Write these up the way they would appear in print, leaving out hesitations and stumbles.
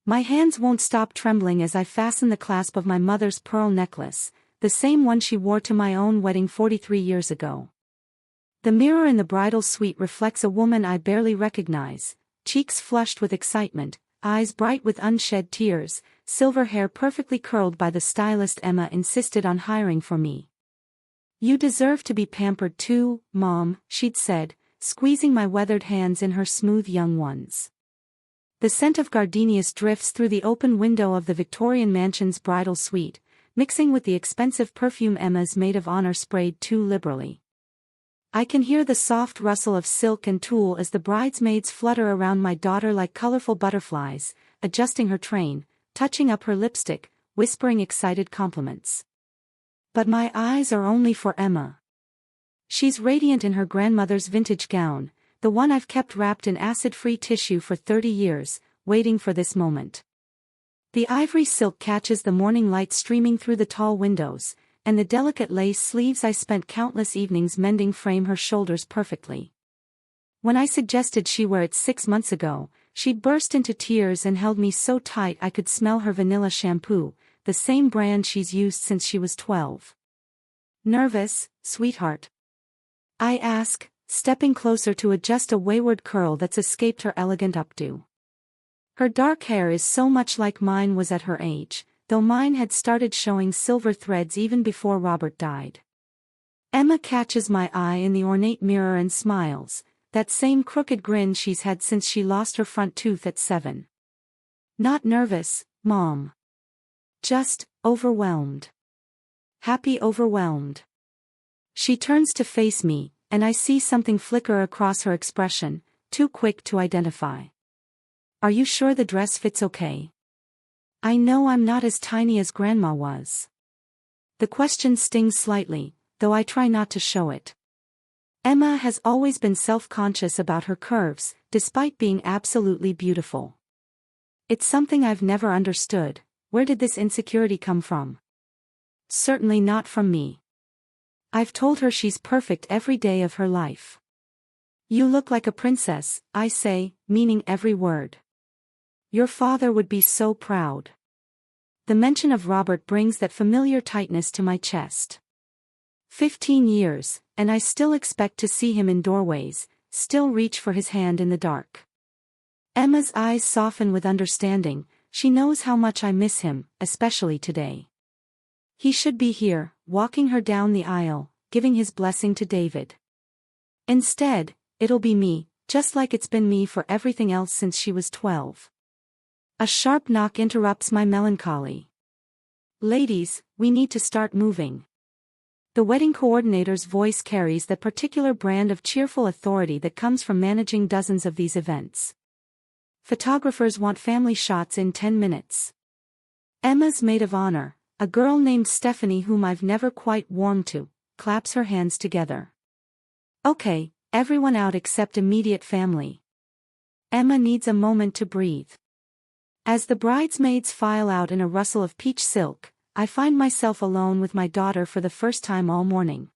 My hands won't stop trembling as I fasten the clasp of my mother's pearl necklace, the same one she wore to my own wedding 43 years ago. The mirror in the bridal suite reflects a woman I barely recognize, cheeks flushed with excitement, eyes bright with unshed tears, silver hair perfectly curled by the stylist Emma insisted on hiring for me. "You deserve to be pampered too, Mom," she'd said, squeezing my weathered hands in her smooth young ones. The scent of gardenias drifts through the open window of the Victorian mansion's bridal suite, mixing with the expensive perfume Emma's maid of honor sprayed too liberally. I can hear the soft rustle of silk and tulle as the bridesmaids flutter around my daughter like colorful butterflies, adjusting her train, touching up her lipstick, whispering excited compliments. But my eyes are only for Emma. She's radiant in her grandmother's vintage gown, the one I've kept wrapped in acid-free tissue for 30 years, waiting for this moment. The ivory silk catches the morning light streaming through the tall windows, and the delicate lace sleeves I spent countless evenings mending frame her shoulders perfectly. When I suggested she wear it 6 months ago, she'd burst into tears and held me so tight I could smell her vanilla shampoo, the same brand she's used since she was 12. "Nervous, sweetheart?" I ask, stepping closer to adjust a wayward curl that's escaped her elegant updo. Her dark hair is so much like mine was at her age, though mine had started showing silver threads even before Robert died. Emma catches my eye in the ornate mirror and smiles, that same crooked grin she's had since she lost her front tooth at 7. "Not nervous, Mom. Just overwhelmed. Happy overwhelmed." She turns to face me, and I see something flicker across her expression, too quick to identify. "Are you sure the dress fits okay? I know I'm not as tiny as Grandma was." The question stings slightly, though I try not to show it. Emma has always been self-conscious about her curves, despite being absolutely beautiful. It's something I've never understood. Where did this insecurity come from? Certainly not from me. I've told her she's perfect every day of her life. "You look like a princess," I say, meaning every word. "Your father would be so proud." The mention of Robert brings that familiar tightness to my chest. 15 years, and I still expect to see him in doorways, still reach for his hand in the dark. Emma's eyes soften with understanding. She knows how much I miss him, especially today. He should be here, walking her down the aisle, giving his blessing to David. Instead, it'll be me, just like it's been me for everything else since she was 12. A sharp knock interrupts my melancholy. "Ladies, we need to start moving." The wedding coordinator's voice carries that particular brand of cheerful authority that comes from managing dozens of these events. Photographers want family shots in 10 minutes. Emma's maid of honor, a girl named Stephanie whom I've never quite warmed to, claps her hands together. "Okay, everyone out except immediate family." Emma needs a moment to breathe. As the bridesmaids file out in a rustle of peach silk, I find myself alone with my daughter for the first time all morning.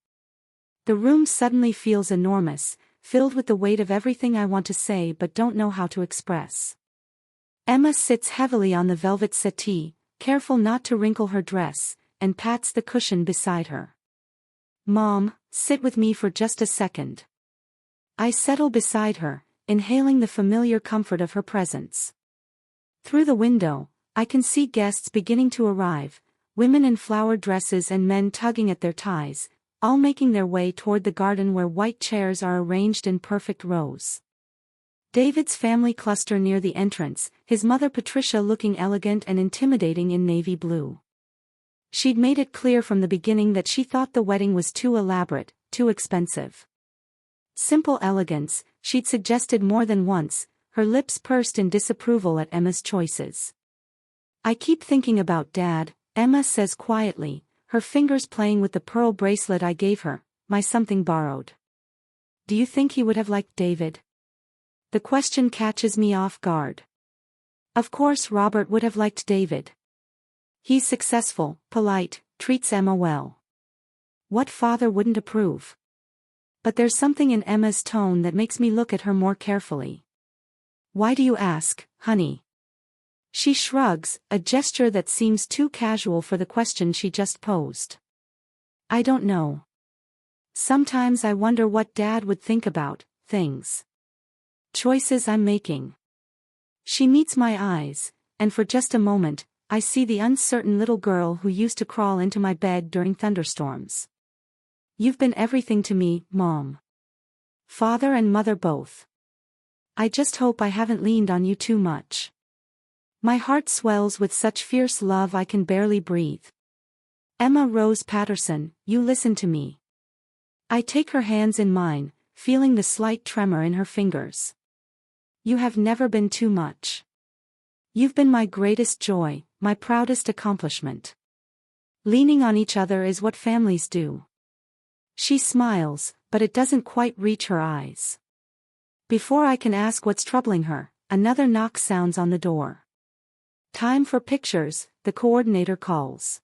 The room suddenly feels enormous, filled with the weight of everything I want to say but don't know how to express. Emma sits heavily on the velvet settee, careful not to wrinkle her dress, and pats the cushion beside her. "Mom, sit with me for just a second." I settle beside her, inhaling the familiar comfort of her presence. Through the window, I can see guests beginning to arrive, women in flowered dresses and men tugging at their ties, all making their way toward the garden where white chairs are arranged in perfect rows. David's family cluster near the entrance, his mother Patricia looking elegant and intimidating in navy blue. She'd made it clear from the beginning that she thought the wedding was too elaborate, too expensive. "Simple elegance," she'd suggested more than once, her lips pursed in disapproval at Emma's choices. "I keep thinking about Dad," Emma says quietly, her fingers playing with the pearl bracelet I gave her, my something borrowed. "Do you think he would have liked David?" The question catches me off guard. Of course Robert would have liked David. He's successful, polite, treats Emma well. What father wouldn't approve? But there's something in Emma's tone that makes me look at her more carefully. "Why do you ask, honey?" She shrugs, a gesture that seems too casual for the question she just posed. I don't know. Sometimes I wonder what Dad would think about things. Choices I'm making. She meets my eyes, and for just a moment, I see the uncertain little girl who used to crawl into my bed during thunderstorms. You've been everything to me, Mom. Father and mother both. I just hope I haven't leaned on you too much. My heart swells with such fierce love I can barely breathe. Emma Rose Patterson, you listen to me. I take her hands in mine, feeling the slight tremor in her fingers. You have never been too much. You've been my greatest joy, my proudest accomplishment. Leaning on each other is what families do. She smiles, but it doesn't quite reach her eyes. Before I can ask what's troubling her, another knock sounds on the door. Time for pictures, the coordinator calls.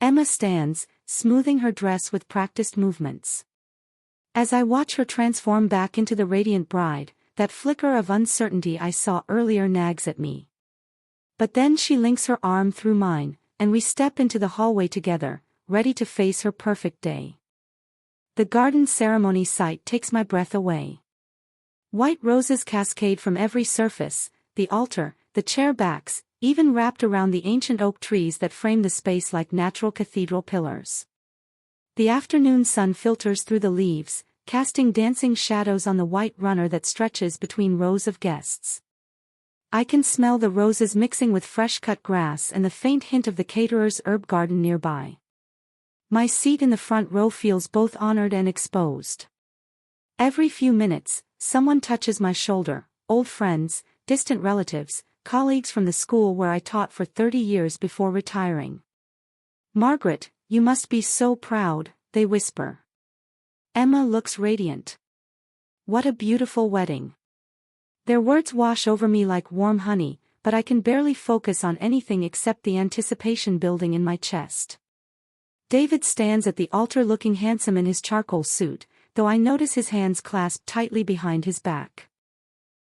Emma stands, smoothing her dress with practiced movements. As I watch her transform back into the radiant bride, that flicker of uncertainty I saw earlier nags at me. But then she links her arm through mine, and we step into the hallway together, ready to face her perfect day. The garden ceremony site takes my breath away. White roses cascade from every surface, the altar, the chair backs, even wrapped around the ancient oak trees that frame the space like natural cathedral pillars. The afternoon sun filters through the leaves, casting dancing shadows on the white runner that stretches between rows of guests. I can smell the roses mixing with fresh-cut grass and the faint hint of the caterer's herb garden nearby. My seat in the front row feels both honored and exposed. Every few minutes, someone touches my shoulder, old friends, distant relatives, colleagues from the school where I taught for 30 years before retiring. Margaret, you must be so proud, they whisper. Emma looks radiant. What a beautiful wedding. Their words wash over me like warm honey, but I can barely focus on anything except the anticipation building in my chest. David stands at the altar looking handsome in his charcoal suit, though I notice his hands clasped tightly behind his back.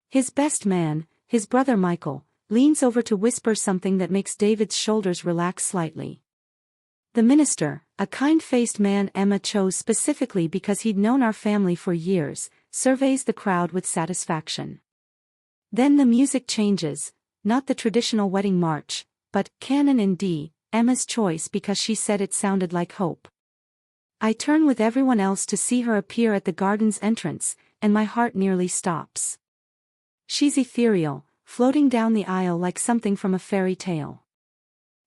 His best man, his brother Michael, leans over to whisper something that makes David's shoulders relax slightly. The minister, a kind-faced man Emma chose specifically because he'd known our family for years, surveys the crowd with satisfaction. Then the music changes, not the traditional wedding march, but Canon in D, Emma's choice because she said it sounded like hope. I turn with everyone else to see her appear at the garden's entrance, and my heart nearly stops. She's ethereal, floating down the aisle like something from a fairy tale.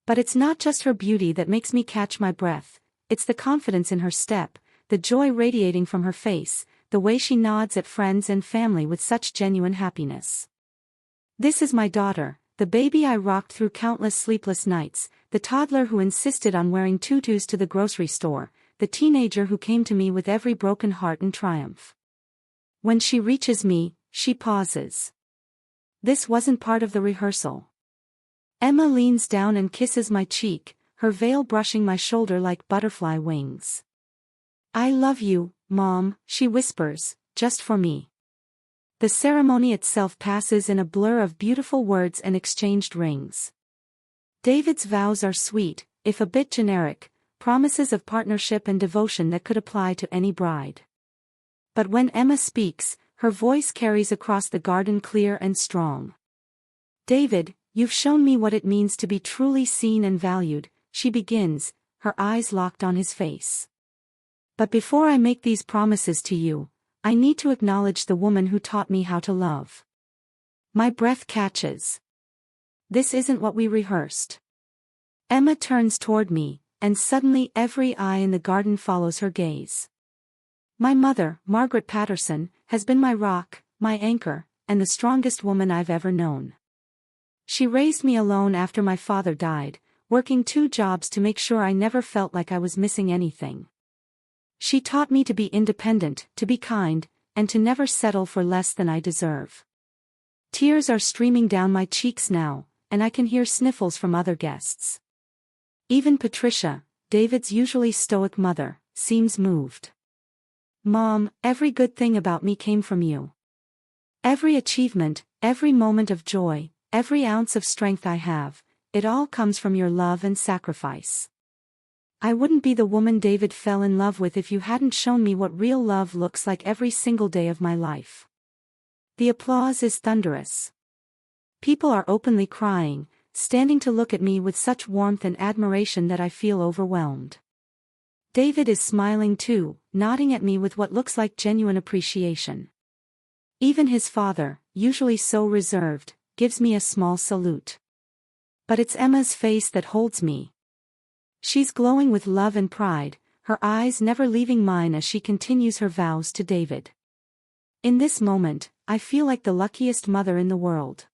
But it's not just her beauty that makes me catch my breath, it's the confidence in her step, the joy radiating from her face, the way she nods at friends and family with such genuine happiness. This is my daughter, the baby I rocked through countless sleepless nights, the toddler who insisted on wearing tutus to the grocery store, the teenager who came to me with every broken heart in triumph. When she reaches me, she pauses. This wasn't part of the rehearsal. Emma leans down and kisses my cheek, her veil brushing my shoulder like butterfly wings. I love you, Mom, she whispers, just for me. The ceremony itself passes in a blur of beautiful words and exchanged rings. David's vows are sweet, if a bit generic, promises of partnership and devotion that could apply to any bride. But when Emma speaks, her voice carries across the garden clear and strong. David, you've shown me what it means to be truly seen and valued, she begins, her eyes locked on his face. But before I make these promises to you, I need to acknowledge the woman who taught me how to love. My breath catches. This isn't what we rehearsed. Emma turns toward me, and suddenly every eye in the garden follows her gaze. My mother, Margaret Patterson, has been my rock, my anchor, and the strongest woman I've ever known. She raised me alone after my father died, working 2 jobs to make sure I never felt like I was missing anything. She taught me to be independent, to be kind, and to never settle for less than I deserve. Tears are streaming down my cheeks now, and I can hear sniffles from other guests. Even Patricia, David's usually stoic mother, seems moved. Mom, every good thing about me came from you. Every achievement, every moment of joy, every ounce of strength I have, it all comes from your love and sacrifice. I wouldn't be the woman David fell in love with if you hadn't shown me what real love looks like every single day of my life." The applause is thunderous. People are openly crying, standing to look at me with such warmth and admiration that I feel overwhelmed. David is smiling too, nodding at me with what looks like genuine appreciation. Even his father, usually so reserved, gives me a small salute. But it's Emma's face that holds me. She's glowing with love and pride, her eyes never leaving mine as she continues her vows to David. In this moment, I feel like the luckiest mother in the world.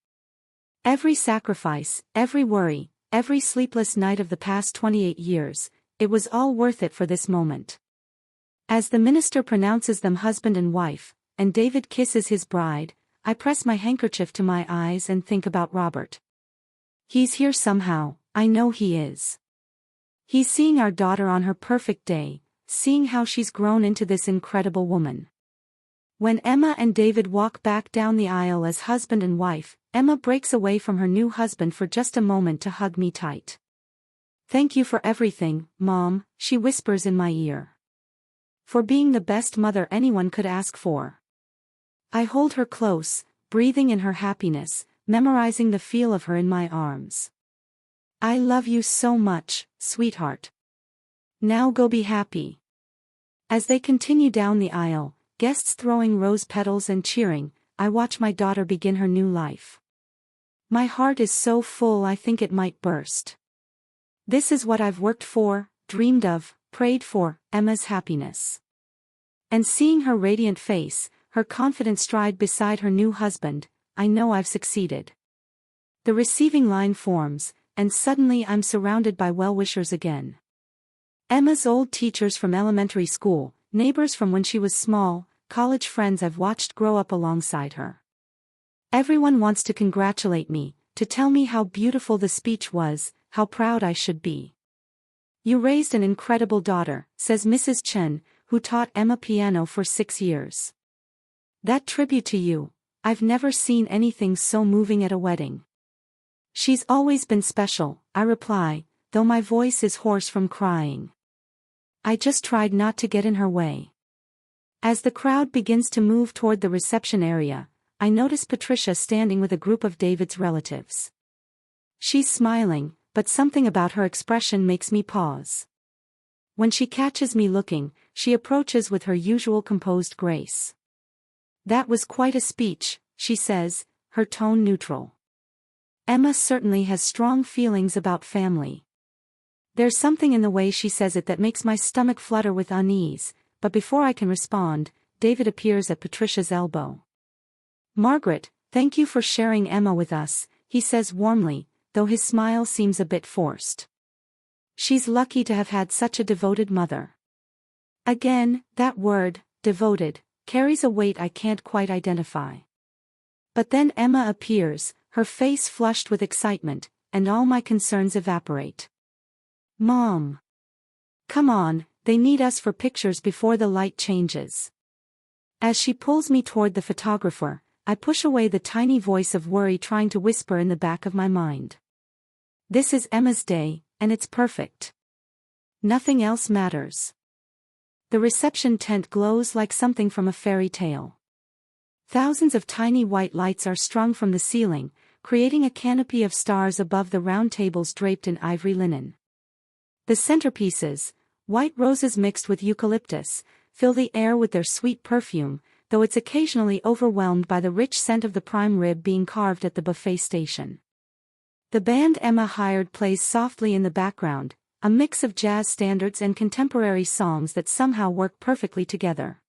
Every sacrifice, every worry, every sleepless night of the past 28 years, it was all worth it for this moment. As the minister pronounces them husband and wife, and David kisses his bride, I press my handkerchief to my eyes and think about Robert. He's here somehow, I know he is. He's seeing our daughter on her perfect day, seeing how she's grown into this incredible woman. When Emma and David walk back down the aisle as husband and wife, Emma breaks away from her new husband for just a moment to hug me tight. "Thank you for everything, Mom," she whispers in my ear. "For being the best mother anyone could ask for." I hold her close, breathing in her happiness, memorizing the feel of her in my arms. "I love you so much, sweetheart. Now go be happy." As they continue down the aisle, guests throwing rose petals and cheering, I watch my daughter begin her new life. My heart is so full I think it might burst. This is what I've worked for, dreamed of, prayed for, Emma's happiness. And seeing her radiant face, her confident stride beside her new husband, I know I've succeeded. The receiving line forms, and suddenly I'm surrounded by well-wishers again. Emma's old teachers from elementary school, neighbors from when she was small, college friends I've watched grow up alongside her. Everyone wants to congratulate me, to tell me how beautiful the speech was, how proud I should be. "You raised an incredible daughter," says Mrs. Chen, who taught Emma piano for 6 years. "That tribute to you, I've never seen anything so moving at a wedding." "She's always been special," I reply, though my voice is hoarse from crying. I just tried not to get in her way. As the crowd begins to move toward the reception area, I notice Patricia standing with a group of David's relatives. She's smiling, but something about her expression makes me pause. When she catches me looking, she approaches with her usual composed grace. "That was quite a speech," she says, her tone neutral. Emma certainly has strong feelings about family. There's something in the way she says it that makes my stomach flutter with unease, but before I can respond, David appears at Patricia's elbow. "Margaret, thank you for sharing Emma with us," he says warmly, though his smile seems a bit forced. "She's lucky to have had such a devoted mother." Again, that word, devoted, carries a weight I can't quite identify. But then Emma appears, her face flushed with excitement, and all my concerns evaporate. "Mom! Come on, they need us for pictures before the light changes." As she pulls me toward the photographer, I push away the tiny voice of worry trying to whisper in the back of my mind. This is Emma's day, and it's perfect. Nothing else matters. The reception tent glows like something from a fairy tale. Thousands of tiny white lights are strung from the ceiling, creating a canopy of stars above the round tables draped in ivory linen. The centerpieces, white roses mixed with eucalyptus, fill the air with their sweet perfume, though it's occasionally overwhelmed by the rich scent of the prime rib being carved at the buffet station. The band Emma hired plays softly in the background, a mix of jazz standards and contemporary songs that somehow work perfectly together.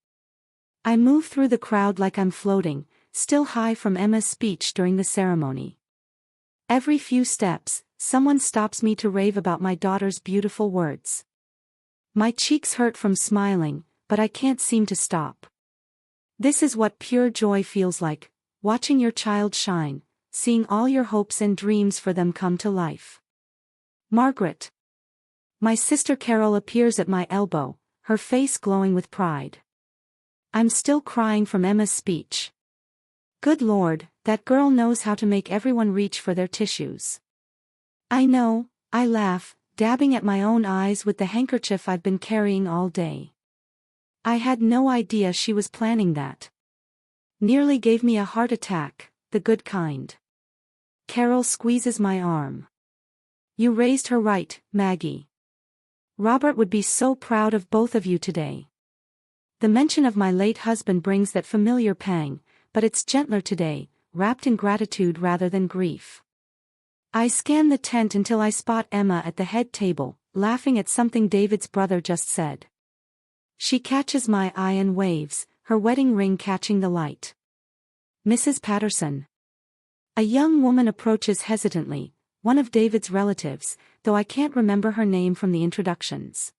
I move through the crowd like I'm floating, still high from Emma's speech during the ceremony. Every few steps, someone stops me to rave about my daughter's beautiful words. My cheeks hurt from smiling, but I can't seem to stop. This is what pure joy feels like, watching your child shine, seeing all your hopes and dreams for them come to life. "Margaret." My sister Carol appears at my elbow, her face glowing with pride. I'm still crying from Emma's speech. Good Lord, that girl knows how to make everyone reach for their tissues. I know, I laugh, dabbing at my own eyes with the handkerchief I've been carrying all day. I had no idea she was planning that. Nearly gave me a heart attack, the good kind. Carol squeezes my arm. You raised her right, Maggie. Robert would be so proud of both of you today. The mention of my late husband brings that familiar pang, but it's gentler today, wrapped in gratitude rather than grief. I scan the tent until I spot Emma at the head table, laughing at something David's brother just said. She catches my eye and waves, her wedding ring catching the light. Mrs. Patterson. A young woman approaches hesitantly, one of David's relatives, though I can't remember her name from the introductions.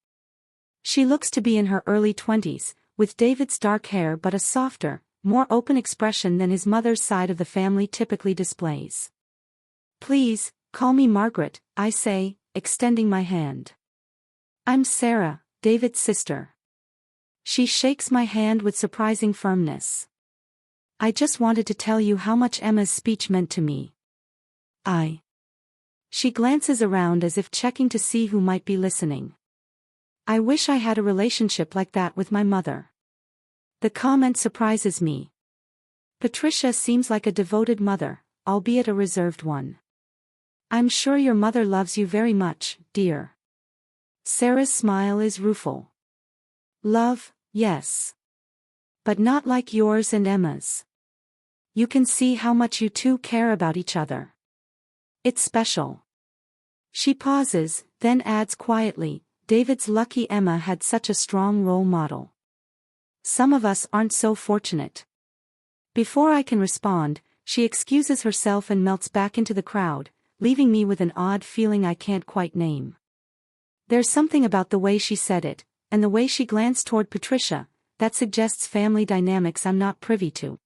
She looks to be in her early 20s, with David's dark hair but a softer, more open expression than his mother's side of the family typically displays. Please, call me Margaret, I say, extending my hand. I'm Sarah, David's sister. She shakes my hand with surprising firmness. I just wanted to tell you how much Emma's speech meant to me. She glances around as if checking to see who might be listening. I wish I had a relationship like that with my mother. The comment surprises me. Patricia seems like a devoted mother, albeit a reserved one. I'm sure your mother loves you very much, dear. Sarah's smile is rueful. Love, yes. But not like yours and Emma's. You can see how much you two care about each other. It's special. She pauses, then adds quietly, David's lucky Emma had such a strong role model. Some of us aren't so fortunate. Before I can respond, she excuses herself and melts back into the crowd, leaving me with an odd feeling I can't quite name. There's something about the way she said it, and the way she glanced toward Patricia, that suggests family dynamics I'm not privy to.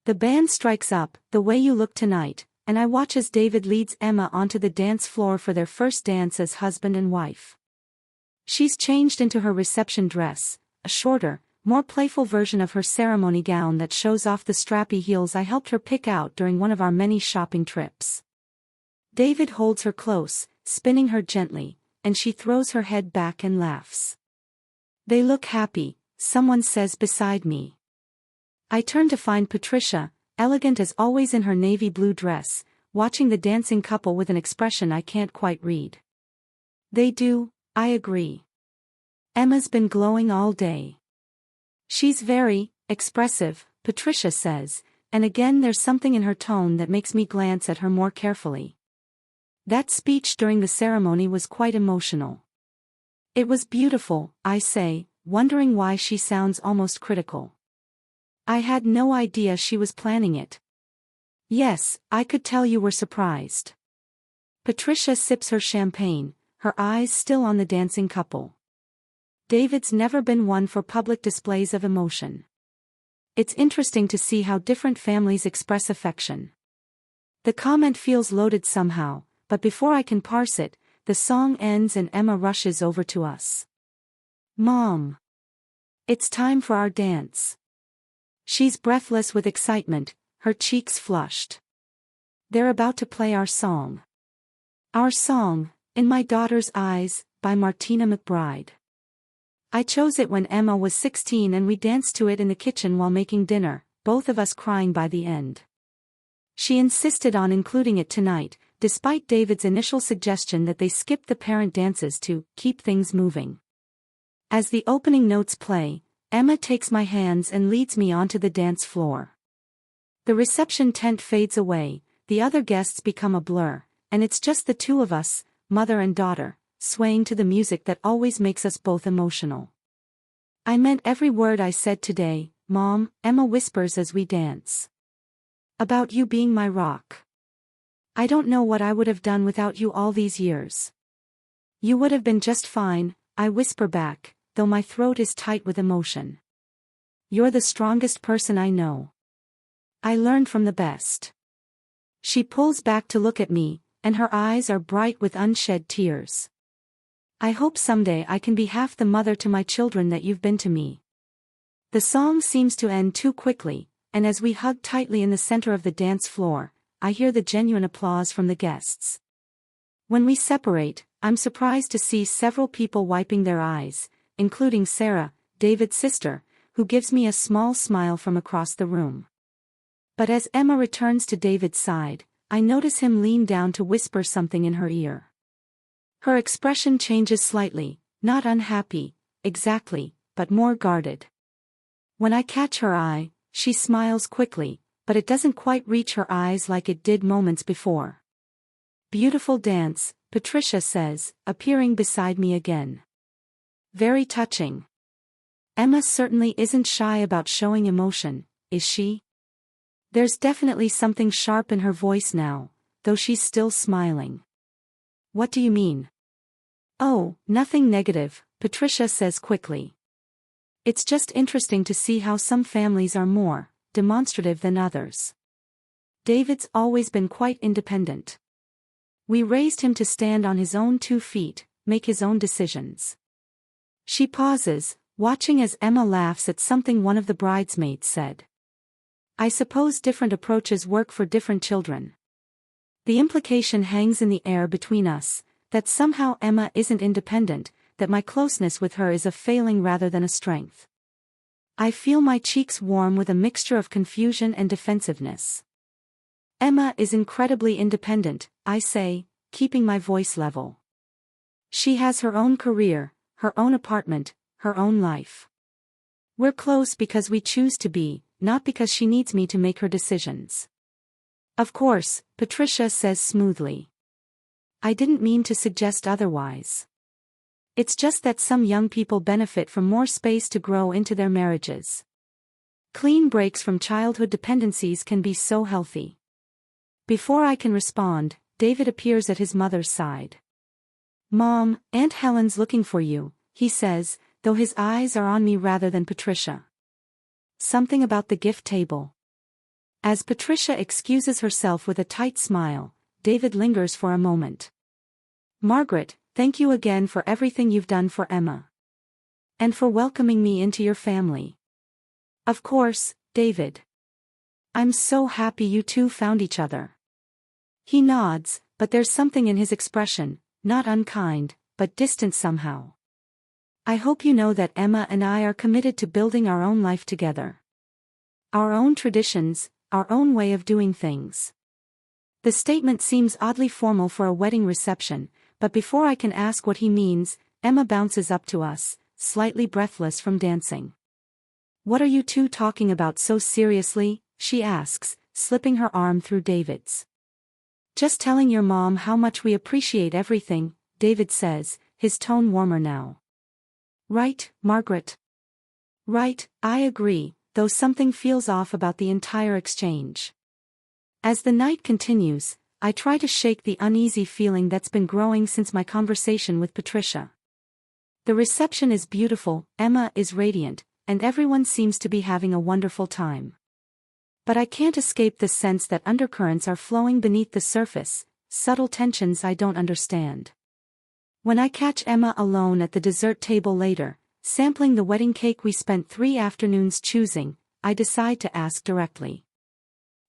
The band strikes up, The Way You Look Tonight, and I watch as David leads Emma onto the dance floor for their first dance as husband and wife. She's changed into her reception dress, a shorter, more playful version of her ceremony gown that shows off the strappy heels I helped her pick out during one of our many shopping trips. David holds her close, spinning her gently, and she throws her head back and laughs. They look happy, someone says beside me. I turn to find Patricia, elegant as always in her navy blue dress, watching the dancing couple with an expression I can't quite read. They do, I agree. Emma's been glowing all day. She's very expressive, Patricia says, and again there's something in her tone that makes me glance at her more carefully. That speech during the ceremony was quite emotional. It was beautiful, I say, wondering why she sounds almost critical. I had no idea she was planning it. Yes, I could tell you were surprised. Patricia sips her champagne, her eyes still on the dancing couple. David's never been one for public displays of emotion. It's interesting to see how different families express affection. The comment feels loaded somehow, but before I can parse it, the song ends and Emma rushes over to us. Mom! It's time for our dance. She's breathless with excitement, her cheeks flushed. They're about to play our song. Our song, In My Daughter's Eyes, by Martina McBride. I chose it when Emma was 16 and we danced to it in the kitchen while making dinner, both of us crying by the end. She insisted on including it tonight, despite David's initial suggestion that they skip the parent dances to keep things moving. As the opening notes play, Emma takes my hands and leads me onto the dance floor. The reception tent fades away, the other guests become a blur, and it's just the two of us, mother and daughter, swaying to the music that always makes us both emotional. I meant every word I said today, Mom, Emma whispers as we dance. About you being my rock. I don't know what I would have done without you all these years. You would have been just fine, I whisper back, though my throat is tight with emotion. You're the strongest person I know. I learned from the best. She pulls back to look at me, and her eyes are bright with unshed tears. I hope someday I can be half the mother to my children that you've been to me. The song seems to end too quickly, and as we hug tightly in the center of the dance floor, I hear the genuine applause from the guests. When we separate, I'm surprised to see several people wiping their eyes, including Sarah, David's sister, who gives me a small smile from across the room. But as Emma returns to David's side, I notice him lean down to whisper something in her ear. Her expression changes slightly, not unhappy, exactly, but more guarded. When I catch her eye, she smiles quickly, but it doesn't quite reach her eyes like it did moments before. "Beautiful dance," Patricia says, appearing beside me again. "Very touching." Emma certainly isn't shy about showing emotion, is she? There's definitely something sharp in her voice now, though she's still smiling. "What do you mean?" "Oh, nothing negative," Patricia says quickly. "It's just interesting to see how some families are more demonstrative than others. David's always been quite independent. We raised him to stand on his own 2 feet, make his own decisions." She pauses, watching as Emma laughs at something one of the bridesmaids said. "I suppose different approaches work for different children." The implication hangs in the air between us, that somehow Emma isn't independent, that my closeness with her is a failing rather than a strength. I feel my cheeks warm with a mixture of confusion and defensiveness. "Emma is incredibly independent," I say, keeping my voice level. "She has her own career, her own apartment, her own life. We're close because we choose to be, not because she needs me to make her decisions." "Of course," Patricia says smoothly. "I didn't mean to suggest otherwise. It's just that some young people benefit from more space to grow into their marriages. Clean breaks from childhood dependencies can be so healthy." Before I can respond, David appears at his mother's side. "Mom, Aunt Helen's looking for you," he says, though his eyes are on me rather than Patricia. "Something about the gift table." As Patricia excuses herself with a tight smile, David lingers for a moment. "Margaret, thank you again for everything you've done for Emma. And for welcoming me into your family." "Of course, David. I'm so happy you two found each other." He nods, but there's something in his expression, not unkind, but distant somehow. "I hope you know that Emma and I are committed to building our own life together. Our own traditions, our own way of doing things." The statement seems oddly formal for a wedding reception, but before I can ask what he means, Emma bounces up to us, slightly breathless from dancing. "What are you two talking about so seriously?" she asks, slipping her arm through David's. "Just telling your mom how much we appreciate everything," David says, his tone warmer now. "Right, Margaret?" "Right, I agree, though something feels off about the entire exchange." As the night continues, I try to shake the uneasy feeling that's been growing since my conversation with Patricia. The reception is beautiful, Emma is radiant, and everyone seems to be having a wonderful time. But I can't escape the sense that undercurrents are flowing beneath the surface, subtle tensions I don't understand. When I catch Emma alone at the dessert table later, sampling the wedding cake we spent 3 afternoons choosing, I decide to ask directly.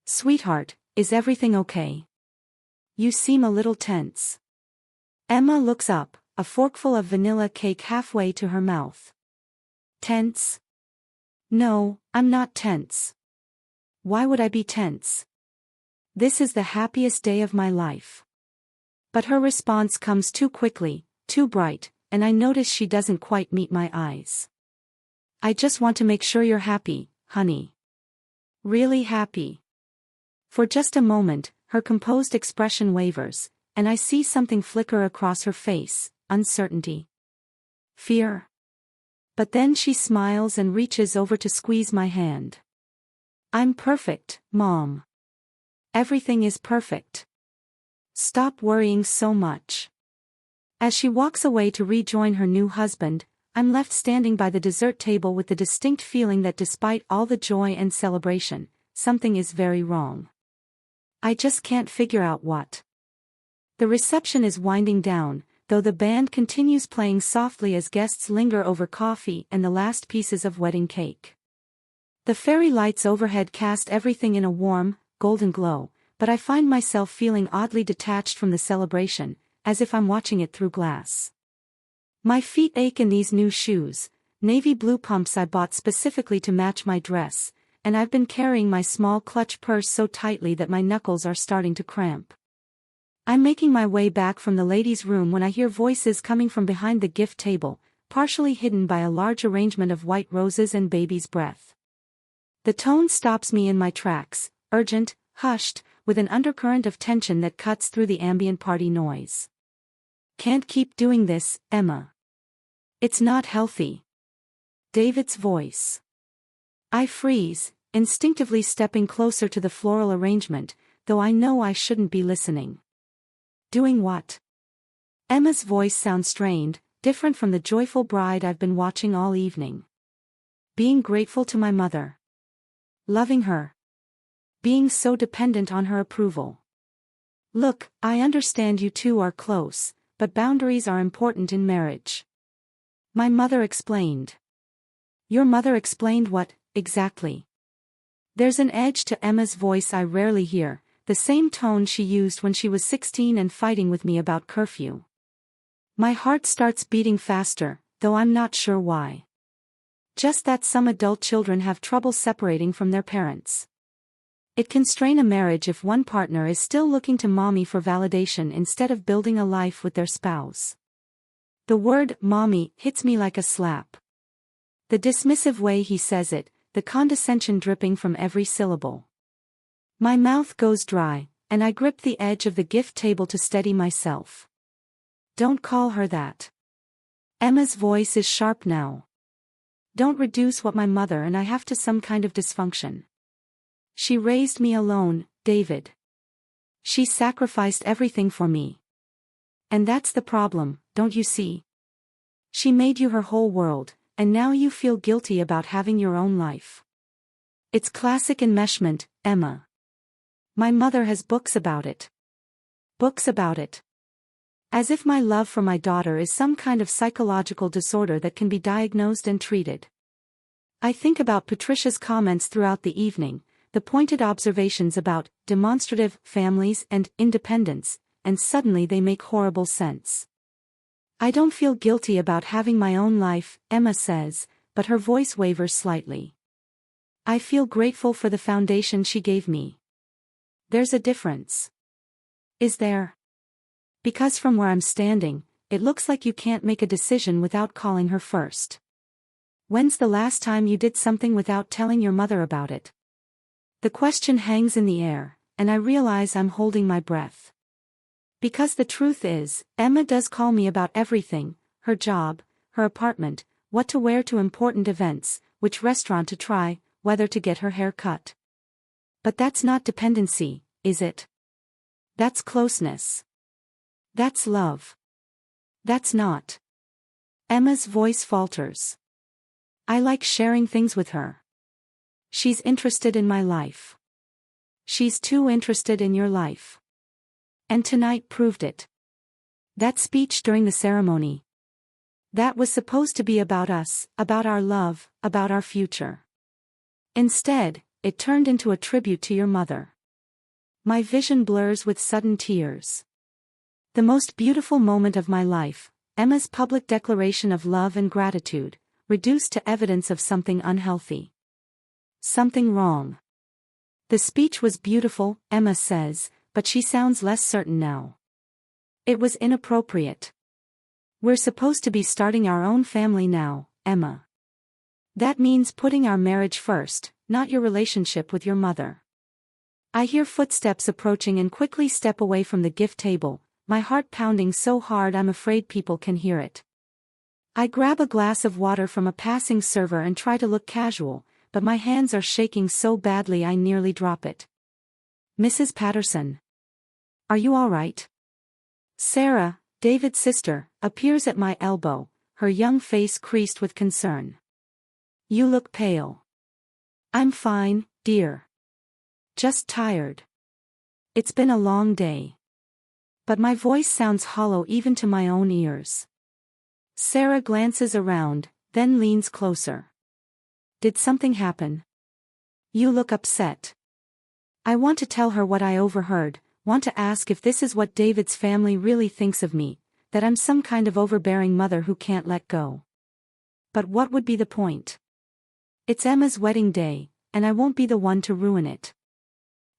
"Sweetheart, is everything okay? You seem a little tense." Emma looks up, a forkful of vanilla cake halfway to her mouth. "Tense? No, I'm not tense. Why would I be tense? This is the happiest day of my life." But her response comes too quickly, too bright, and I notice she doesn't quite meet my eyes. "I just want to make sure you're happy, honey. Really happy." For just a moment, her composed expression wavers, and I see something flicker across her face, uncertainty. Fear. But then she smiles and reaches over to squeeze my hand. "I'm perfect, Mom. Everything is perfect. Stop worrying so much." As she walks away to rejoin her new husband, I'm left standing by the dessert table with the distinct feeling that despite all the joy and celebration, something is very wrong. I just can't figure out what. The reception is winding down, though the band continues playing softly as guests linger over coffee and the last pieces of wedding cake. The fairy lights overhead cast everything in a warm, golden glow, but I find myself feeling oddly detached from the celebration, as if I'm watching it through glass. My feet ache in these new shoes, navy blue pumps I bought specifically to match my dress, and I've been carrying my small clutch purse so tightly that my knuckles are starting to cramp. I'm making my way back from the ladies' room when I hear voices coming from behind the gift table, partially hidden by a large arrangement of white roses and baby's breath. The tone stops me in my tracks, urgent, hushed, with an undercurrent of tension that cuts through the ambient party noise. "Can't keep doing this, Emma. It's not healthy." David's voice. I freeze, instinctively stepping closer to the floral arrangement, though I know I shouldn't be listening. "Doing what?" Emma's voice sounds strained, different from the joyful bride I've been watching all evening. "Being grateful to my mother. Loving her. Being so dependent on her approval. Look, I understand you two are close, but boundaries are important in marriage." My mother explained. Your mother explained what, exactly? There's an edge to Emma's voice I rarely hear, the same tone she used when she was 16 and fighting with me about curfew. My heart starts beating faster, though I'm not sure why. Just that some adult children have trouble separating from their parents. It can strain a marriage if one partner is still looking to mommy for validation instead of building a life with their spouse. The word mommy hits me like a slap. The dismissive way he says it, the condescension dripping from every syllable. My mouth goes dry, and I grip the edge of the gift table to steady myself. "Don't call her that." Emma's voice is sharp now. "Don't reduce what my mother and I have to some kind of dysfunction. She raised me alone, David. She sacrificed everything for me. And that's the problem, don't you see? She made you her whole world, and now you feel guilty about having your own life. It's classic enmeshment, Emma. My mother has books about it. Books about it. As if my love for my daughter is some kind of psychological disorder that can be diagnosed and treated. I think about Patricia's comments throughout the evening, the pointed observations about demonstrative families and independence, and suddenly they make horrible sense. "I don't feel guilty about having my own life," Emma says, but her voice wavers slightly. "I feel grateful for the foundation she gave me." There's a difference. Is there? Because from where I'm standing, it looks like you can't make a decision without calling her first. When's the last time you did something without telling your mother about it? The question hangs in the air, and I realize I'm holding my breath. Because the truth is, Emma does call me about everything: her job, her apartment, what to wear to important events, which restaurant to try, whether to get her hair cut. But that's not dependency, is it? That's closeness. That's love. That's not. Emma's voice falters. I like sharing things with her. She's interested in my life. She's too interested in your life. And tonight proved it. That speech during the ceremony. That was supposed to be about us, about our love, about our future. Instead, it turned into a tribute to your mother. My vision blurs with sudden tears. The most beautiful moment of my life, Emma's public declaration of love and gratitude, reduced to evidence of something unhealthy. Something wrong. The speech was beautiful, Emma says, but she sounds less certain now. It was inappropriate. We're supposed to be starting our own family now, Emma. That means putting our marriage first, not your relationship with your mother. I hear footsteps approaching and quickly step away from the gift table, my heart pounding so hard I'm afraid people can hear it. I grab a glass of water from a passing server and try to look casual, but my hands are shaking so badly I nearly drop it. "Mrs. Patterson. Are you all right?" Sarah, David's sister, appears at my elbow, her young face creased with concern. "You look pale." "I'm fine, dear. Just tired. It's been a long day." But my voice sounds hollow even to my own ears. Sarah glances around, then leans closer. "Did something happen?" You look upset. I want to tell her what I overheard, want to ask if this is what David's family really thinks of me, that I'm some kind of overbearing mother who can't let go. But what would be the point? It's Emma's wedding day, and I won't be the one to ruin it.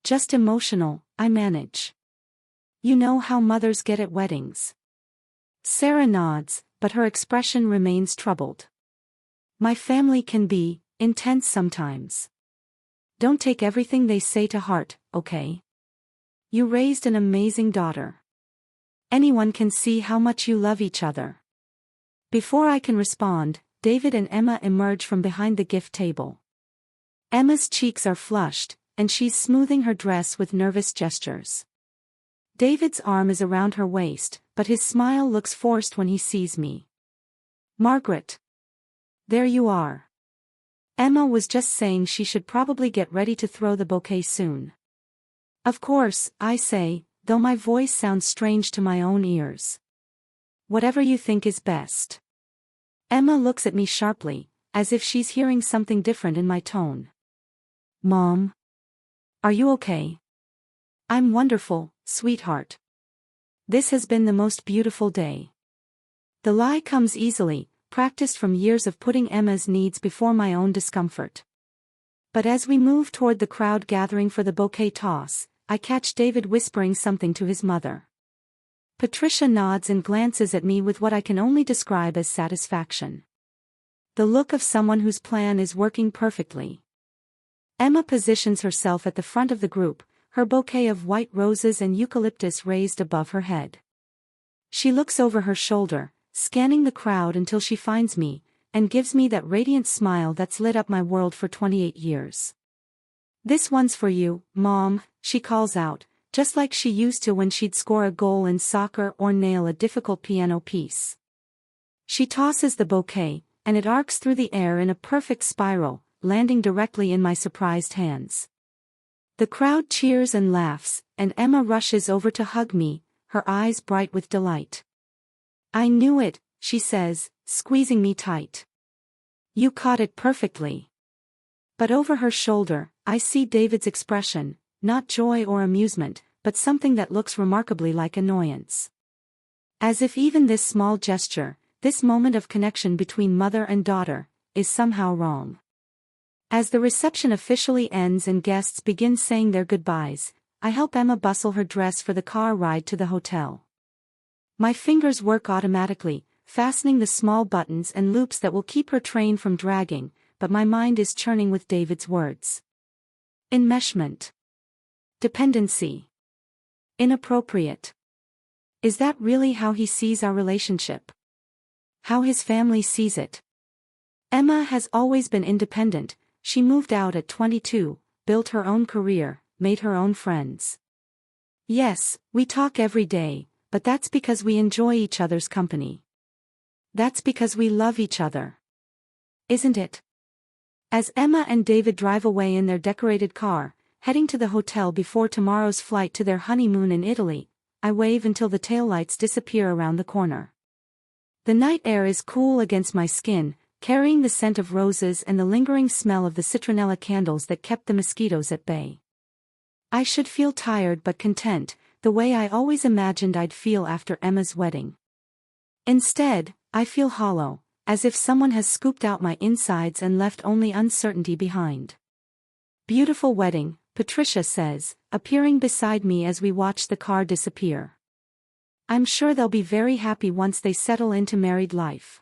Just emotional, I manage. You know how mothers get at weddings. Sarah nods, but her expression remains troubled. My family can be intense sometimes. Don't take everything they say to heart, okay? You raised an amazing daughter. Anyone can see how much you love each other. Before I can respond, David and Emma emerge from behind the gift table. Emma's cheeks are flushed, and she's smoothing her dress with nervous gestures. David's arm is around her waist, but his smile looks forced when he sees me. Margaret. There you are. Emma was just saying she should probably get ready to throw the bouquet soon. Of course, I say, though my voice sounds strange to my own ears. Whatever you think is best. Emma looks at me sharply, as if she's hearing something different in my tone. Mom? Are you okay? I'm wonderful, sweetheart. This has been the most beautiful day. The lie comes easily, practiced from years of putting Emma's needs before my own discomfort. But as we move toward the crowd gathering for the bouquet toss, I catch David whispering something to his mother. Patricia nods and glances at me with what I can only describe as satisfaction. The look of someone whose plan is working perfectly. Emma positions herself at the front of the group, her bouquet of white roses and eucalyptus raised above her head. She looks over her shoulder, scanning the crowd until she finds me, and gives me that radiant smile that's lit up my world for 28 years. This one's for you, Mom, she calls out, just like she used to when she'd score a goal in soccer or nail a difficult piano piece. She tosses the bouquet, and it arcs through the air in a perfect spiral, landing directly in my surprised hands. The crowd cheers and laughs, and Emma rushes over to hug me, her eyes bright with delight. I knew it, she says, squeezing me tight. You caught it perfectly. But over her shoulder, I see David's expression, not joy or amusement, but something that looks remarkably like annoyance. As if even this small gesture, this moment of connection between mother and daughter, is somehow wrong. As the reception officially ends and guests begin saying their goodbyes, I help Emma bustle her dress for the car ride to the hotel. My fingers work automatically, fastening the small buttons and loops that will keep her train from dragging, but my mind is churning with David's words. Enmeshment. Dependency. Inappropriate. Is that really how he sees our relationship? How his family sees it? Emma has always been independent. She moved out at 22, built her own career, made her own friends. Yes, we talk every day, but that's because we enjoy each other's company. That's because we love each other. Isn't it? As Emma and David drive away in their decorated car, heading to the hotel before tomorrow's flight to their honeymoon in Italy, I wave until the taillights disappear around the corner. The night air is cool against my skin, carrying the scent of roses and the lingering smell of the citronella candles that kept the mosquitoes at bay. I should feel tired but content, the way I always imagined I'd feel after Emma's wedding. Instead, I feel hollow, as if someone has scooped out my insides and left only uncertainty behind. Beautiful wedding, Patricia says, appearing beside me as we watch the car disappear. I'm sure they'll be very happy once they settle into married life.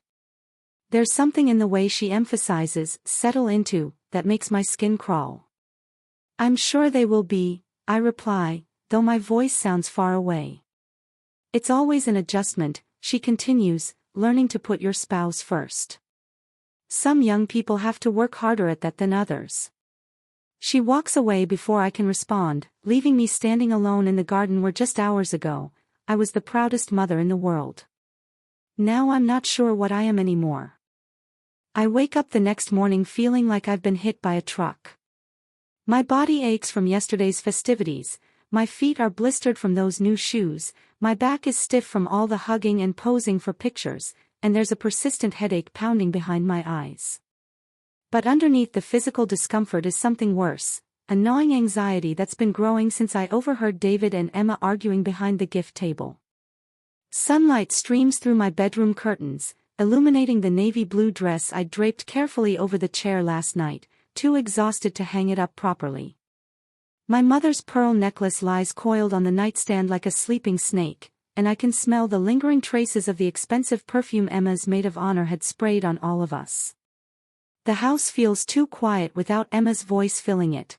There's something in the way she emphasizes settle into that makes my skin crawl. I'm sure they will be, I reply, though my voice sounds far away. It's always an adjustment, she continues, learning to put your spouse first. Some young people have to work harder at that than others. She walks away before I can respond, leaving me standing alone in the garden where just hours ago, I was the proudest mother in the world. Now I'm not sure what I am anymore. I wake up the next morning feeling like I've been hit by a truck. My body aches from yesterday's festivities, my feet are blistered from those new shoes, my back is stiff from all the hugging and posing for pictures, and there's a persistent headache pounding behind my eyes. But underneath the physical discomfort is something worse, a gnawing anxiety that's been growing since I overheard David and Emma arguing behind the gift table. Sunlight streams through my bedroom curtains, illuminating the navy blue dress I'd draped carefully over the chair last night, too exhausted to hang it up properly. My mother's pearl necklace lies coiled on the nightstand like a sleeping snake, and I can smell the lingering traces of the expensive perfume Emma's maid of honor had sprayed on all of us. The house feels too quiet without Emma's voice filling it.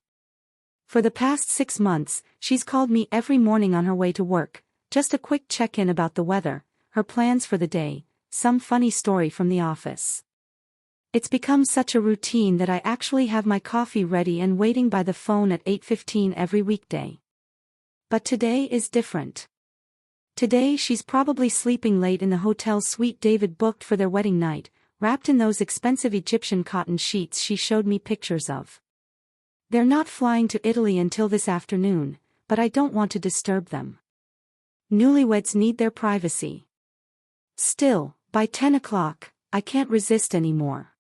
For the past 6 months, she's called me every morning on her way to work, just a quick check-in about the weather, her plans for the day, some funny story from the office. It's become such a routine that I actually have my coffee ready and waiting by the phone at 8:15 every weekday. But today is different. Today she's probably sleeping late in the hotel suite David booked for their wedding night, wrapped in those expensive Egyptian cotton sheets she showed me pictures of. They're not flying to Italy until this afternoon, but I don't want to disturb them. Newlyweds need their privacy. Still, by 10 o'clock, I can't resist anymore.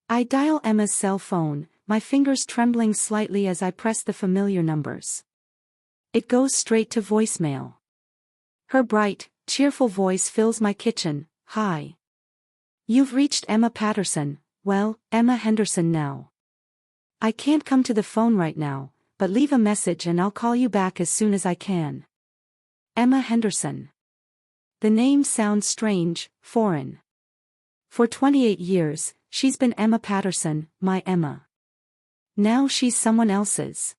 I dial Emma's cell phone, my fingers trembling slightly as I press the familiar numbers. It goes straight to voicemail. Her bright, cheerful voice fills my kitchen. "Hi. You've reached Emma Patterson, well, Emma Henderson now. I can't come to the phone right now, but leave a message and I'll call you back as soon as I can. Emma Henderson." The name sounds strange, foreign. For 28 years, she's been Emma Patterson, my Emma. Now she's someone else's.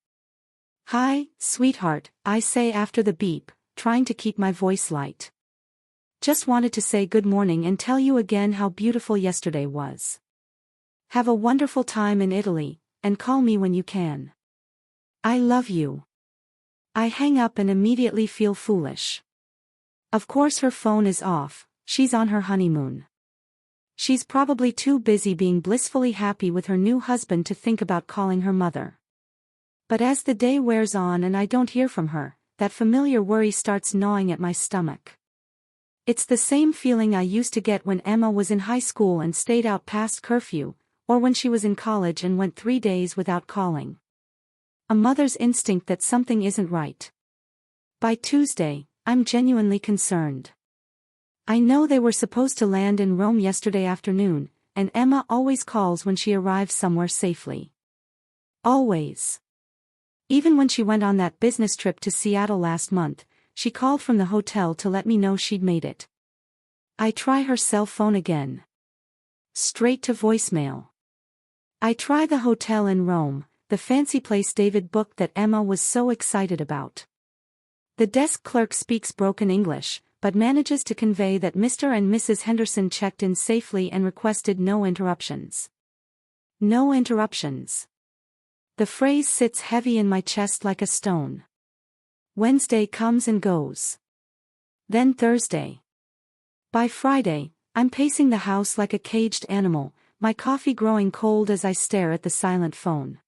"Hi, sweetheart," I say after the beep, trying to keep my voice light. "Just wanted to say good morning and tell you again how beautiful yesterday was. Have a wonderful time in Italy, and call me when you can. I love you." I hang up and immediately feel foolish. Of course her phone is off, she's on her honeymoon. She's probably too busy being blissfully happy with her new husband to think about calling her mother. But as the day wears on and I don't hear from her, that familiar worry starts gnawing at my stomach. It's the same feeling I used to get when Emma was in high school and stayed out past curfew, or when she was in college and went 3 days without calling. A mother's instinct that something isn't right. By Tuesday, I'm genuinely concerned. I know they were supposed to land in Rome yesterday afternoon, and Emma always calls when she arrives somewhere safely. Always. Even when she went on that business trip to Seattle last month, she called from the hotel to let me know she'd made it. I try her cell phone again. Straight to voicemail. I try the hotel in Rome, the fancy place David booked that Emma was so excited about. The desk clerk speaks broken English, but manages to convey that Mr. and Mrs. Henderson checked in safely and requested no interruptions. No interruptions. The phrase sits heavy in my chest like a stone. Wednesday comes and goes. Then Thursday. By Friday, I'm pacing the house like a caged animal, my coffee growing cold as I stare at the silent phone.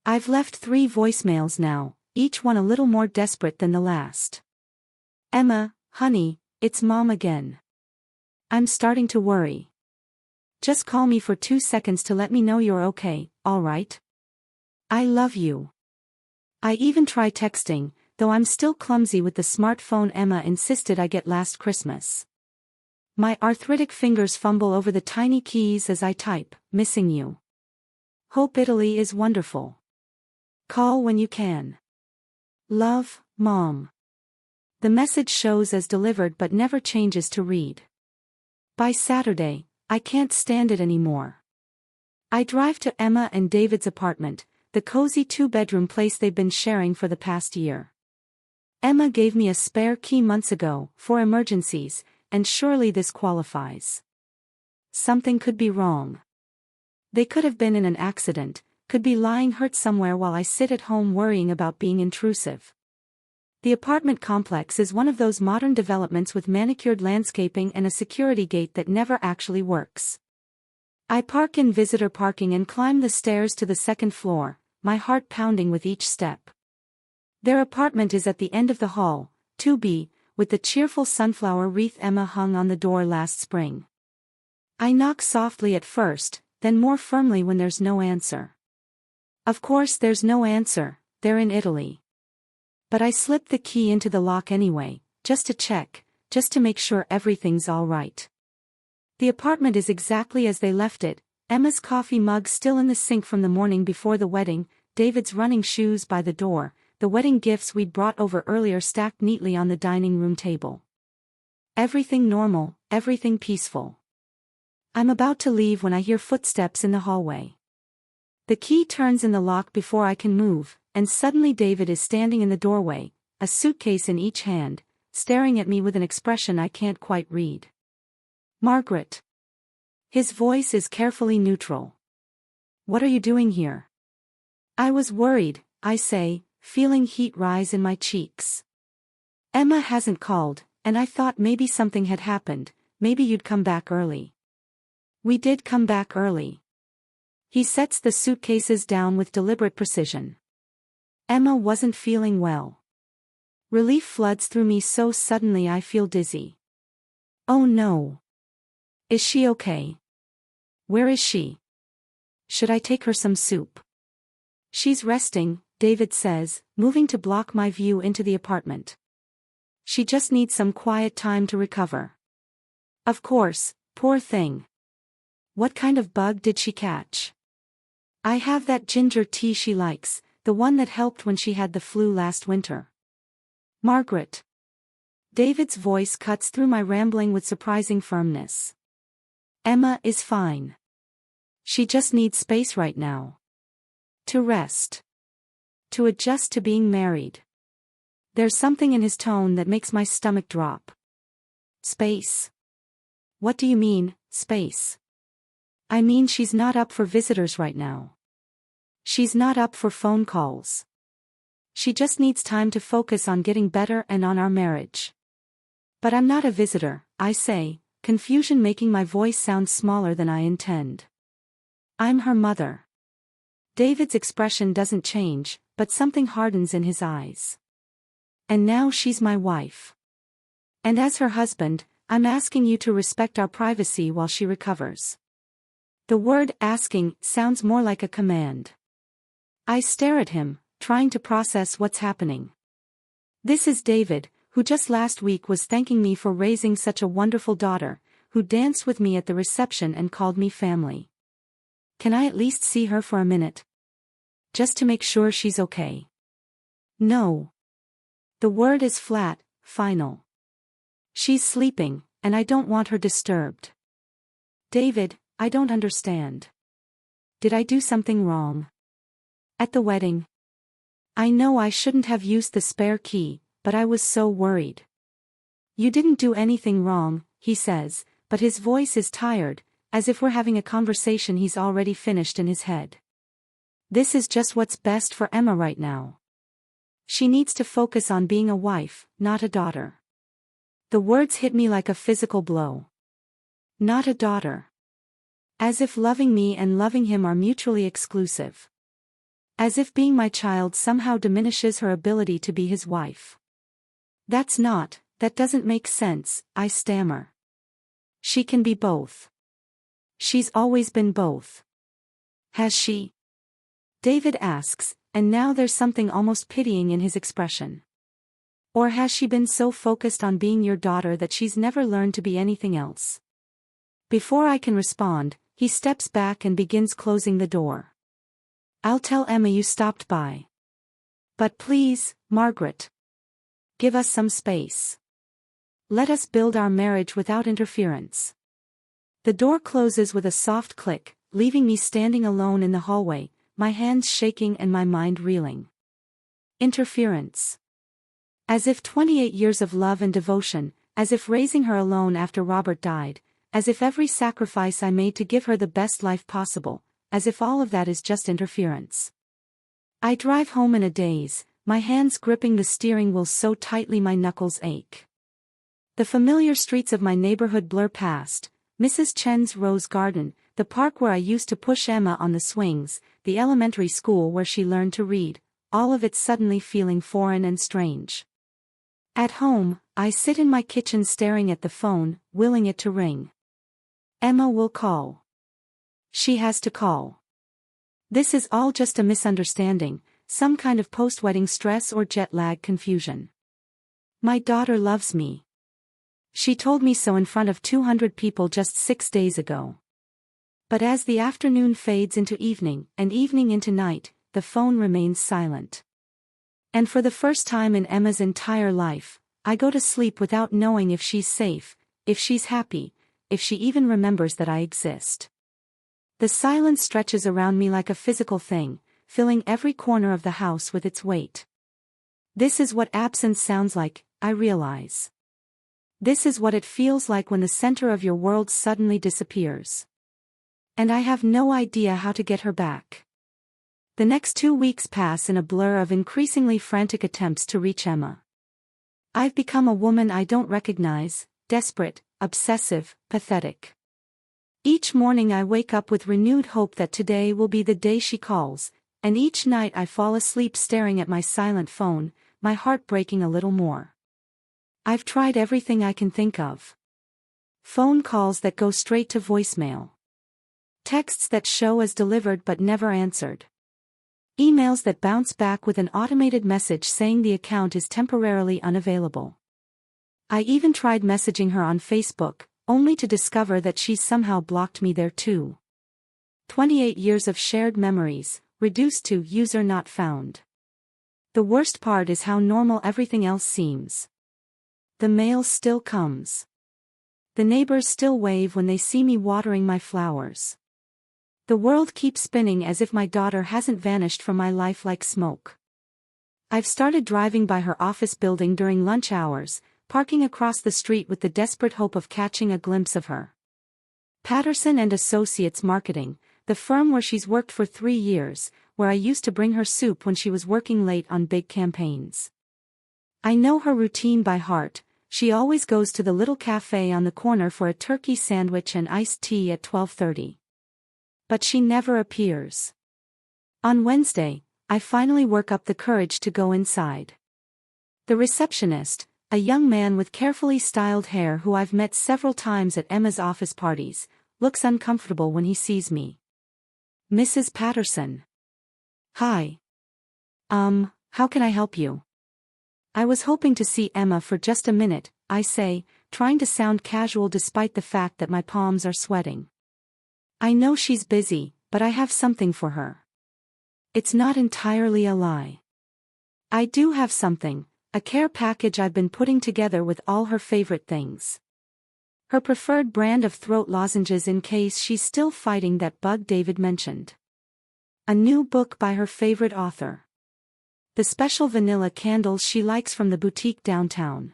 I've left 3 voicemails now, each one a little more desperate than the last. "Emma, honey, it's Mom again. I'm starting to worry. Just call me for 2 seconds to let me know you're okay, alright? I love you." I even try texting, though I'm still clumsy with the smartphone Emma insisted I get last Christmas. My arthritic fingers fumble over the tiny keys as I type, "Missing you. Hope Italy is wonderful. Call when you can. Love, Mom." The message shows as delivered but never changes to read. By Saturday, I can't stand it anymore. I drive to Emma and David's apartment, the cozy 2-bedroom place they've been sharing for the past year. Emma gave me a spare key months ago, for emergencies, and surely this qualifies. Something could be wrong. They could have been in an accident, could be lying hurt somewhere while I sit at home worrying about being intrusive. The apartment complex is one of those modern developments with manicured landscaping and a security gate that never actually works. I park in visitor parking and climb the stairs to the 2nd floor, my heart pounding with each step. Their apartment is at the end of the hall, 2B, with the cheerful sunflower wreath Emma hung on the door last spring. I knock softly at first, then more firmly when there's no answer. Of course there's no answer, they're in Italy. But I slipped the key into the lock anyway, just to check, just to make sure everything's all right. The apartment is exactly as they left it, Emma's coffee mug still in the sink from the morning before the wedding, David's running shoes by the door, the wedding gifts we'd brought over earlier stacked neatly on the dining room table. Everything normal, everything peaceful. I'm about to leave when I hear footsteps in the hallway. The key turns in the lock before I can move, and suddenly David is standing in the doorway, a suitcase in each hand, staring at me with an expression I can't quite read. Margaret. His voice is carefully neutral. What are you doing here? I was worried, I say, feeling heat rise in my cheeks. Emma hasn't called, and I thought maybe something had happened, maybe you'd come back early. We did come back early. He sets the suitcases down with deliberate precision. Emma wasn't feeling well. Relief floods through me so suddenly I feel dizzy. Oh no. Is she okay? Where is she? Should I take her some soup? She's resting, David says, moving to block my view into the apartment. She just needs some quiet time to recover. Of course, poor thing. What kind of bug did she catch? I have that ginger tea she likes, the one that helped when she had the flu last winter. Margaret. David's voice cuts through my rambling with surprising firmness. Emma is fine. She just needs space right now. To rest. To adjust to being married. There's something in his tone that makes my stomach drop. Space. What do you mean, space? I mean she's not up for visitors right now. She's not up for phone calls. She just needs time to focus on getting better and on our marriage. But I'm not a visitor, I say, confusion making my voice sound smaller than I intend. I'm her mother. David's expression doesn't change, but something hardens in his eyes. And now she's my wife. And as her husband, I'm asking you to respect our privacy while she recovers. The word asking sounds more like a command. I stare at him, trying to process what's happening. This is David, who just last week was thanking me for raising such a wonderful daughter, who danced with me at the reception and called me family. Can I at least see her for a minute? Just to make sure she's okay. No. The word is flat, final. She's sleeping, and I don't want her disturbed. David, I don't understand. Did I do something wrong? At the wedding? I know I shouldn't have used the spare key, but I was so worried. You didn't do anything wrong, he says, but his voice is tired, as if we're having a conversation he's already finished in his head. This is just what's best for Emma right now. She needs to focus on being a wife, not a daughter. The words hit me like a physical blow. Not a daughter. As if loving me and loving him are mutually exclusive. As if being my child somehow diminishes her ability to be his wife. That doesn't make sense, I stammer. She can be both. She's always been both. Has she? David asks, and now there's something almost pitying in his expression. Or has she been so focused on being your daughter that she's never learned to be anything else? Before I can respond, he steps back and begins closing the door. I'll tell Emma you stopped by. But please, Margaret. Give us some space. Let us build our marriage without interference. The door closes with a soft click, leaving me standing alone in the hallway, my hands shaking and my mind reeling. Interference. As if 28 years of love and devotion, as if raising her alone after Robert died, as if every sacrifice I made to give her the best life possible, as if all of that is just interference. I drive home in a daze, my hands gripping the steering wheel so tightly my knuckles ache. The familiar streets of my neighborhood blur past, Mrs. Chen's rose garden, the park where I used to push Emma on the swings, the elementary school where she learned to read, all of it suddenly feeling foreign and strange. At home, I sit in my kitchen staring at the phone, willing it to ring. Emma will call. She has to call. This is all just a misunderstanding, some kind of post-wedding stress or jet lag confusion. My daughter loves me. She told me so in front of 200 people just 6 days ago. But as the afternoon fades into evening and evening into night, the phone remains silent. And for the first time in Emma's entire life, I go to sleep without knowing if she's safe, if she's happy, if she even remembers that I exist. The silence stretches around me like a physical thing, filling every corner of the house with its weight. This is what absence sounds like, I realize. This is what it feels like when the center of your world suddenly disappears. And I have no idea how to get her back. The next 2 weeks pass in a blur of increasingly frantic attempts to reach Emma. I've become a woman I don't recognize, desperate, obsessive, pathetic. Each morning I wake up with renewed hope that today will be the day she calls, and each night I fall asleep staring at my silent phone, my heart breaking a little more. I've tried everything I can think of. Phone calls that go straight to voicemail. Texts that show as delivered but never answered. Emails that bounce back with an automated message saying the account is temporarily unavailable. I even tried messaging her on Facebook, only to discover that she's somehow blocked me there too. 28 years of shared memories, reduced to user not found. The worst part is how normal everything else seems. The mail still comes. The neighbors still wave when they see me watering my flowers. The world keeps spinning as if my daughter hasn't vanished from my life like smoke. I've started driving by her office building during lunch hours, parking across the street with the desperate hope of catching a glimpse of her. Patterson and Associates Marketing, the firm where she's worked for 3 years, where I used to bring her soup when she was working late on big campaigns. I know her routine by heart. She always goes to the little cafe on the corner for a turkey sandwich and iced tea at 12:30. But she never appears. On Wednesday, I finally work up the courage to go inside. The receptionist, a young man with carefully styled hair who I've met several times at Emma's office parties, looks uncomfortable when he sees me. Mrs. Patterson. Hi. How can I help you? I was hoping to see Emma for just a minute, I say, trying to sound casual despite the fact that my palms are sweating. I know she's busy, but I have something for her. It's not entirely a lie. I do have something, a care package I've been putting together with all her favorite things. Her preferred brand of throat lozenges in case she's still fighting that bug David mentioned. A new book by her favorite author. The special vanilla candles she likes from the boutique downtown.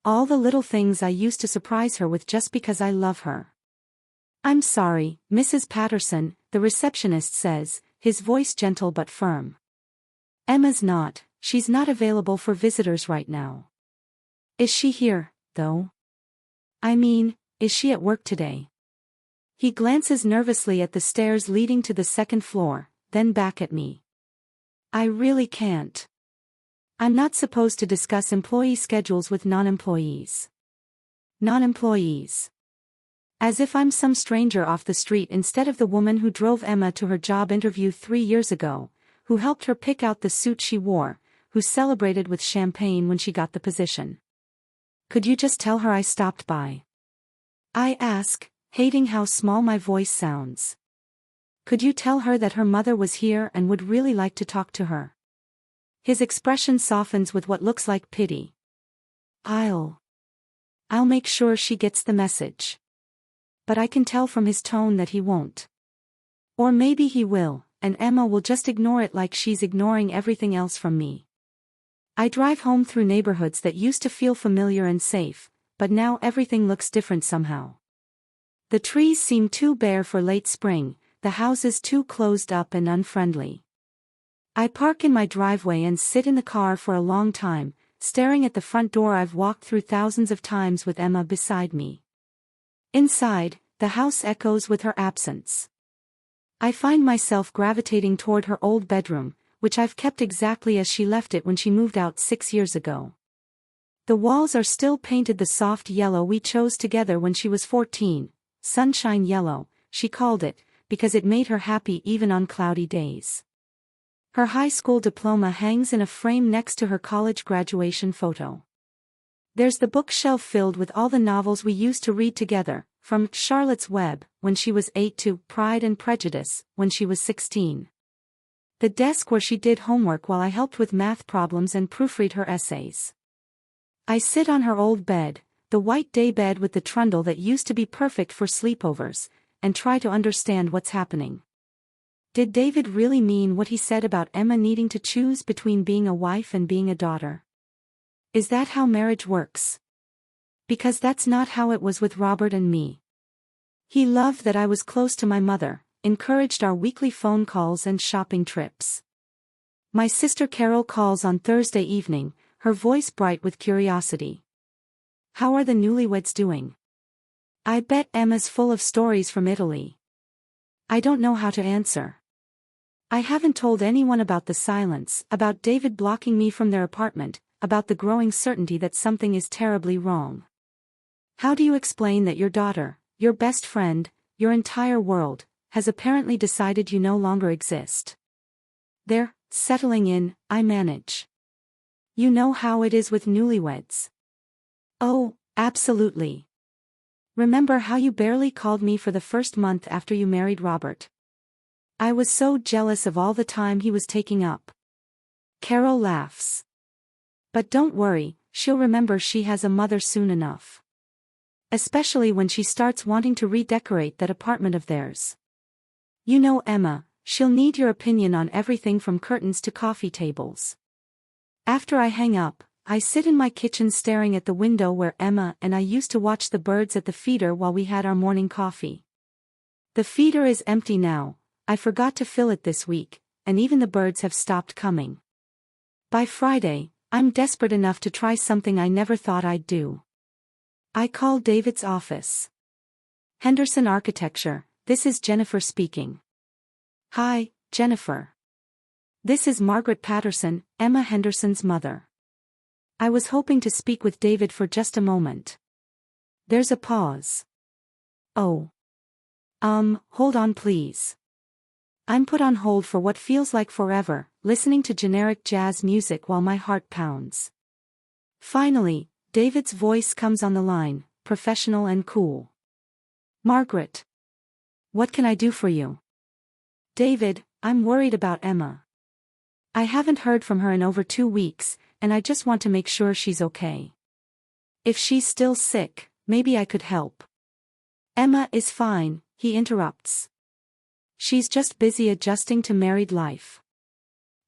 All the little things I used to surprise her with just because I love her. I'm sorry, Mrs. Patterson, the receptionist says, his voice gentle but firm. Emma's not, she's not available for visitors right now. Is she here, though? I mean, is she at work today? He glances nervously at the stairs leading to the second floor, then back at me. I really can't. I'm not supposed to discuss employee schedules with non-employees. Non-employees. As if I'm some stranger off the street instead of the woman who drove Emma to her job interview 3 years ago, who helped her pick out the suit she wore, who celebrated with champagne when she got the position. Could you just tell her I stopped by? I ask, hating how small my voice sounds. Could you tell her that her mother was here and would really like to talk to her? His expression softens with what looks like pity. I'll make sure she gets the message. But I can tell from his tone that he won't. Or maybe he will, and Emma will just ignore it like she's ignoring everything else from me. I drive home through neighborhoods that used to feel familiar and safe, but now everything looks different somehow. The trees seem too bare for late spring, the houses too closed up and unfriendly. I park in my driveway and sit in the car for a long time, staring at the front door I've walked through thousands of times with Emma beside me. Inside, the house echoes with her absence. I find myself gravitating toward her old bedroom, which I've kept exactly as she left it when she moved out 6 years ago. The walls are still painted the soft yellow we chose together when she was 14, sunshine yellow, she called it, because it made her happy even on cloudy days. Her high school diploma hangs in a frame next to her college graduation photo. There's the bookshelf filled with all the novels we used to read together, from Charlotte's Web, when she was 8, to Pride and Prejudice, when she was 16. The desk where she did homework while I helped with math problems and proofread her essays. I sit on her old bed, the white daybed with the trundle that used to be perfect for sleepovers, and try to understand what's happening. Did David really mean what he said about Emma needing to choose between being a wife and being a daughter? Is that how marriage works? Because that's not how it was with Robert and me. He loved that I was close to my mother, encouraged our weekly phone calls and shopping trips. My sister Carol calls on Thursday evening, her voice bright with curiosity. How are the newlyweds doing? I bet Emma's full of stories from Italy. I don't know how to answer. I haven't told anyone about the silence, about David blocking me from their apartment, about the growing certainty that something is terribly wrong. How do you explain that your daughter, your best friend, your entire world, has apparently decided you no longer exist? They're settling in, I manage. You know how it is with newlyweds. Oh, absolutely. Remember how you barely called me for the first month after you married Robert? I was so jealous of all the time he was taking up. Carol laughs. But don't worry, she'll remember she has a mother soon enough. Especially when she starts wanting to redecorate that apartment of theirs. You know Emma, she'll need your opinion on everything from curtains to coffee tables. After I hang up, I sit in my kitchen staring at the window where Emma and I used to watch the birds at the feeder while we had our morning coffee. The feeder is empty now, I forgot to fill it this week, and even the birds have stopped coming. By Friday, I'm desperate enough to try something I never thought I'd do. I call David's office. Henderson Architecture, this is Jennifer speaking. Hi, Jennifer. This is Margaret Patterson, Emma Henderson's mother. I was hoping to speak with David for just a moment. There's a pause. Oh. Hold on please. I'm put on hold for what feels like forever, listening to generic jazz music while my heart pounds. Finally, David's voice comes on the line, professional and cool. Margaret. What can I do for you? David, I'm worried about Emma. I haven't heard from her in over 2 weeks, and I just want to make sure she's okay. If she's still sick, maybe I could help. Emma is fine, he interrupts. She's just busy adjusting to married life.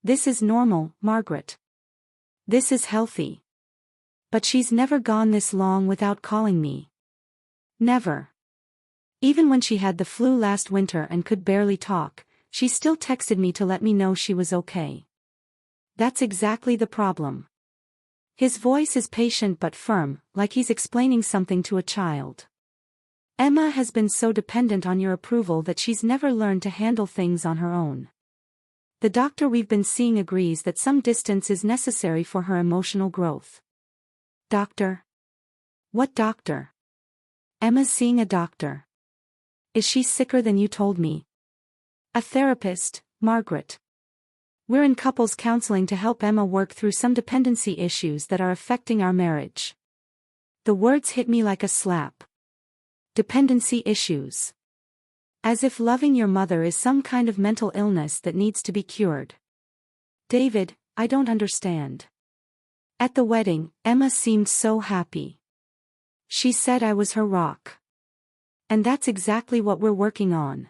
This is normal, Margaret. This is healthy. But she's never gone this long without calling me. Never. Even when she had the flu last winter and could barely talk, she still texted me to let me know she was okay. That's exactly the problem. His voice is patient but firm, like he's explaining something to a child. Emma has been so dependent on your approval that she's never learned to handle things on her own. The doctor we've been seeing agrees that some distance is necessary for her emotional growth. Doctor? What doctor? Emma's seeing a doctor. Is she sicker than you told me? A therapist, Margaret. We're in couples counseling to help Emma work through some dependency issues that are affecting our marriage. The words hit me like a slap. Dependency issues. As if loving your mother is some kind of mental illness that needs to be cured. David, I don't understand. At the wedding, Emma seemed so happy. She said I was her rock. And that's exactly what we're working on.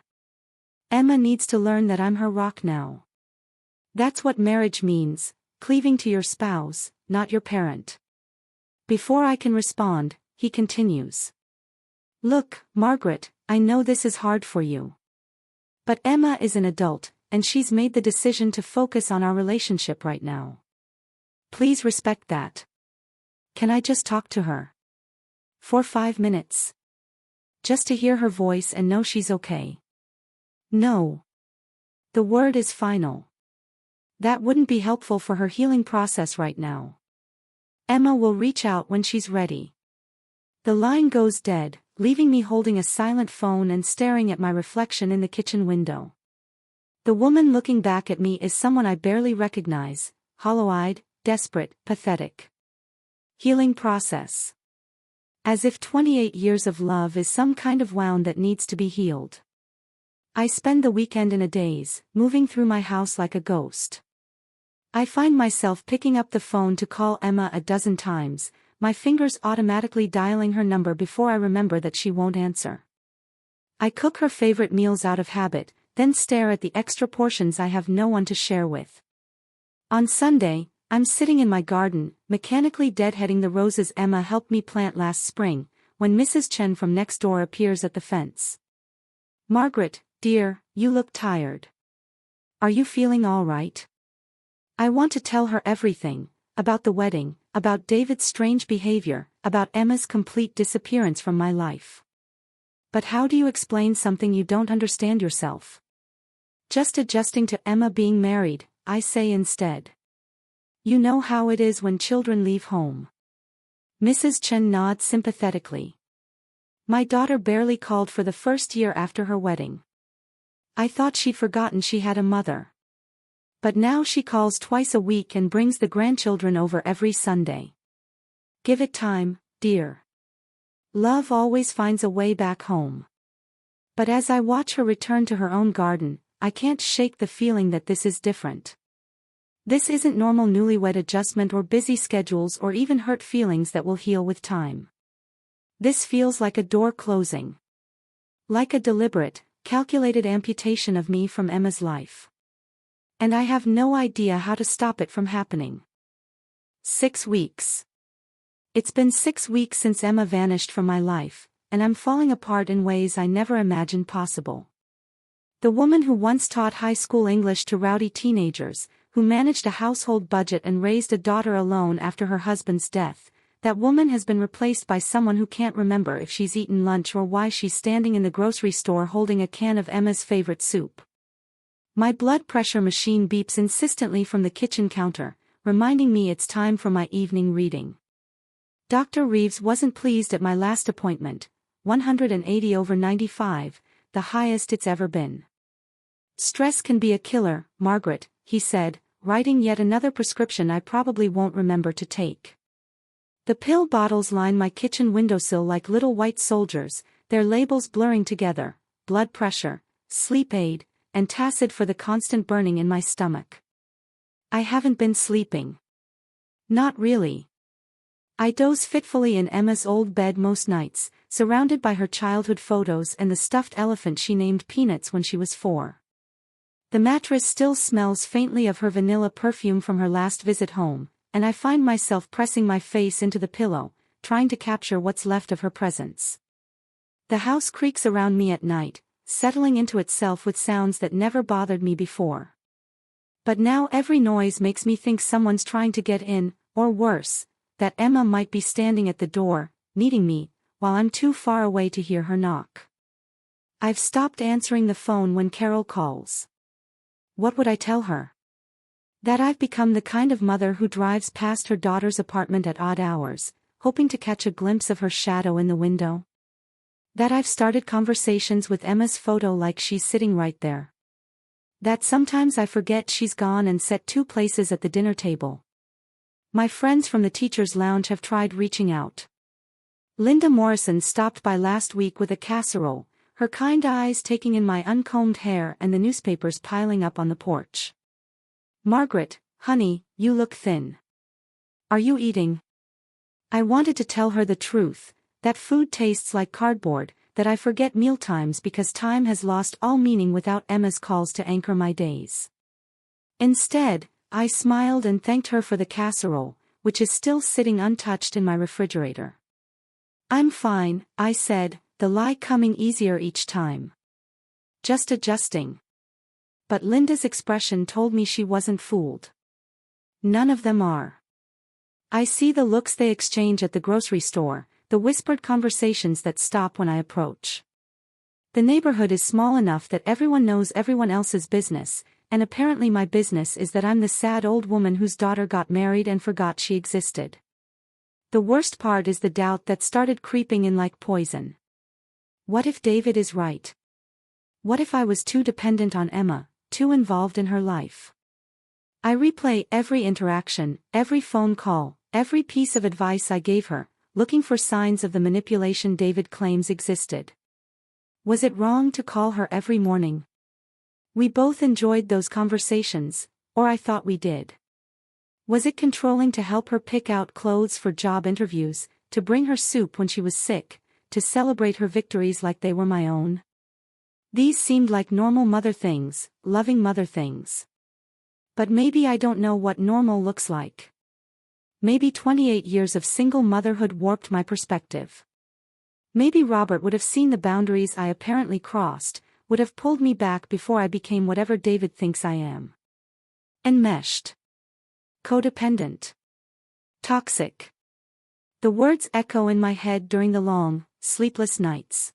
Emma needs to learn that I'm her rock now. That's what marriage means, cleaving to your spouse, not your parent. Before I can respond, he continues. Look, Margaret, I know this is hard for you. But Emma is an adult, and she's made the decision to focus on our relationship right now. Please respect that. Can I just talk to her? For 5 minutes. Just to hear her voice and know she's okay. No. The word is final. That wouldn't be helpful for her healing process right now. Emma will reach out when she's ready. The line goes dead, leaving me holding a silent phone and staring at my reflection in the kitchen window. The woman looking back at me is someone I barely recognize, hollow-eyed, desperate, pathetic. Healing process. As if 28 years of love is some kind of wound that needs to be healed. I spend the weekend in a daze, moving through my house like a ghost. I find myself picking up the phone to call Emma a dozen times, my fingers automatically dialing her number before I remember that she won't answer. I cook her favorite meals out of habit, then stare at the extra portions I have no one to share with. On Sunday, I'm sitting in my garden, mechanically deadheading the roses Emma helped me plant last spring, when Mrs. Chen from next door appears at the fence. "Margaret, dear, you look tired. Are you feeling all right?" I want to tell her everything, about the wedding, about David's strange behavior, about Emma's complete disappearance from my life. But how do you explain something you don't understand yourself? "Just adjusting to Emma being married," I say instead. "You know how it is when children leave home." Mrs. Chen nods sympathetically. "My daughter barely called for the first year after her wedding. I thought she'd forgotten she had a mother. But now she calls twice a week and brings the grandchildren over every Sunday. Give it time, dear. Love always finds a way back home." But as I watch her return to her own garden, I can't shake the feeling that this is different. This isn't normal newlywed adjustment or busy schedules or even hurt feelings that will heal with time. This feels like a door closing. Like a deliberate, calculated amputation of me from Emma's life. And I have no idea how to stop it from happening. 6 weeks. It's been 6 weeks since Emma vanished from my life, and I'm falling apart in ways I never imagined possible. The woman who once taught high school English to rowdy teenagers, who managed a household budget and raised a daughter alone after her husband's death, that woman has been replaced by someone who can't remember if she's eaten lunch or why she's standing in the grocery store holding a can of Emma's favorite soup. My blood pressure machine beeps insistently from the kitchen counter, reminding me it's time for my evening reading. Dr. Reeves wasn't pleased at my last appointment, 180/95, the highest it's ever been. "Stress can be a killer, Margaret," he said, writing yet another prescription I probably won't remember to take. The pill bottles line my kitchen windowsill like little white soldiers, their labels blurring together: blood pressure, sleep aid, and Tacid for the constant burning in my stomach. I haven't been sleeping. Not really. I doze fitfully in Emma's old bed most nights, surrounded by her childhood photos and the stuffed elephant she named Peanuts when she was 4. The mattress still smells faintly of her vanilla perfume from her last visit home, and I find myself pressing my face into the pillow, trying to capture what's left of her presence. The house creaks around me at night, settling into itself with sounds that never bothered me before. But now every noise makes me think someone's trying to get in, or worse, that Emma might be standing at the door, needing me, while I'm too far away to hear her knock. I've stopped answering the phone when Carol calls. What would I tell her? That I've become the kind of mother who drives past her daughter's apartment at odd hours, hoping to catch a glimpse of her shadow in the window? That I've started conversations with Emma's photo like she's sitting right there? That sometimes I forget she's gone and set 2 places at the dinner table? My friends from the teacher's lounge have tried reaching out. Linda Morrison stopped by last week with a casserole, her kind eyes taking in my uncombed hair and the newspapers piling up on the porch. "Margaret, honey, you look thin. Are you eating?" I wanted to tell her the truth, that food tastes like cardboard, that I forget mealtimes because time has lost all meaning without Emma's calls to anchor my days. Instead, I smiled and thanked her for the casserole, which is still sitting untouched in my refrigerator. "I'm fine," I said, the lie coming easier each time. "Just adjusting." But Linda's expression told me she wasn't fooled. None of them are. I see the looks they exchange at the grocery store, the whispered conversations that stop when I approach. The neighborhood is small enough that everyone knows everyone else's business, and apparently my business is that I'm the sad old woman whose daughter got married and forgot she existed. The worst part is the doubt that started creeping in like poison. What if David is right? What if I was too dependent on Emma, too involved in her life? I replay every interaction, every phone call, every piece of advice I gave her, looking for signs of the manipulation David claims existed. Was it wrong to call her every morning? We both enjoyed those conversations, or I thought we did. Was it controlling to help her pick out clothes for job interviews, to bring her soup when she was sick, to celebrate her victories like they were my own? These seemed like normal mother things, loving mother things. But maybe I don't know what normal looks like. Maybe 28 years of single motherhood warped my perspective. Maybe Robert would have seen the boundaries I apparently crossed, would have pulled me back before I became whatever David thinks I am. Enmeshed. Codependent. Toxic. The words echo in my head during the long, sleepless nights.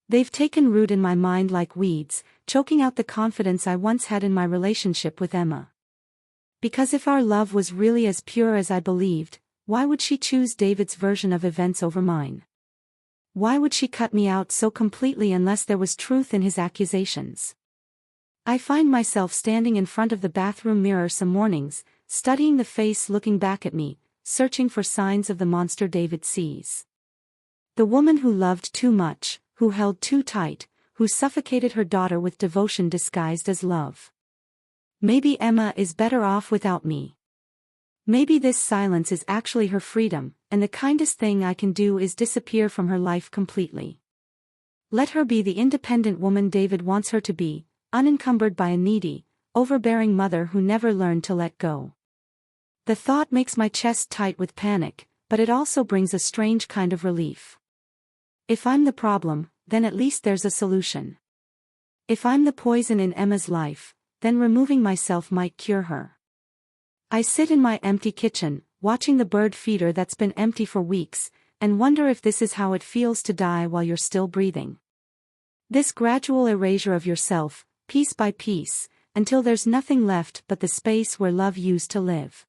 They've taken root in my mind like weeds, choking out the confidence I once had in my relationship with Emma. Because if our love was really as pure as I believed, why would she choose David's version of events over mine? Why would she cut me out so completely unless there was truth in his accusations? I find myself standing in front of the bathroom mirror some mornings, studying the face looking back at me, searching for signs of the monster David sees. The woman who loved too much, who held too tight, who suffocated her daughter with devotion disguised as love. Maybe Emma is better off without me. Maybe this silence is actually her freedom, and the kindest thing I can do is disappear from her life completely. Let her be the independent woman David wants her to be, unencumbered by a needy, overbearing mother who never learned to let go. The thought makes my chest tight with panic, but it also brings a strange kind of relief. If I'm the problem, then at least there's a solution. If I'm the poison in Emma's life, then removing myself might cure her. I sit in my empty kitchen, watching the bird feeder that's been empty for weeks, and wonder if this is how it feels to die while you're still breathing. This gradual erasure of yourself, piece by piece, until there's nothing left but the space where love used to live.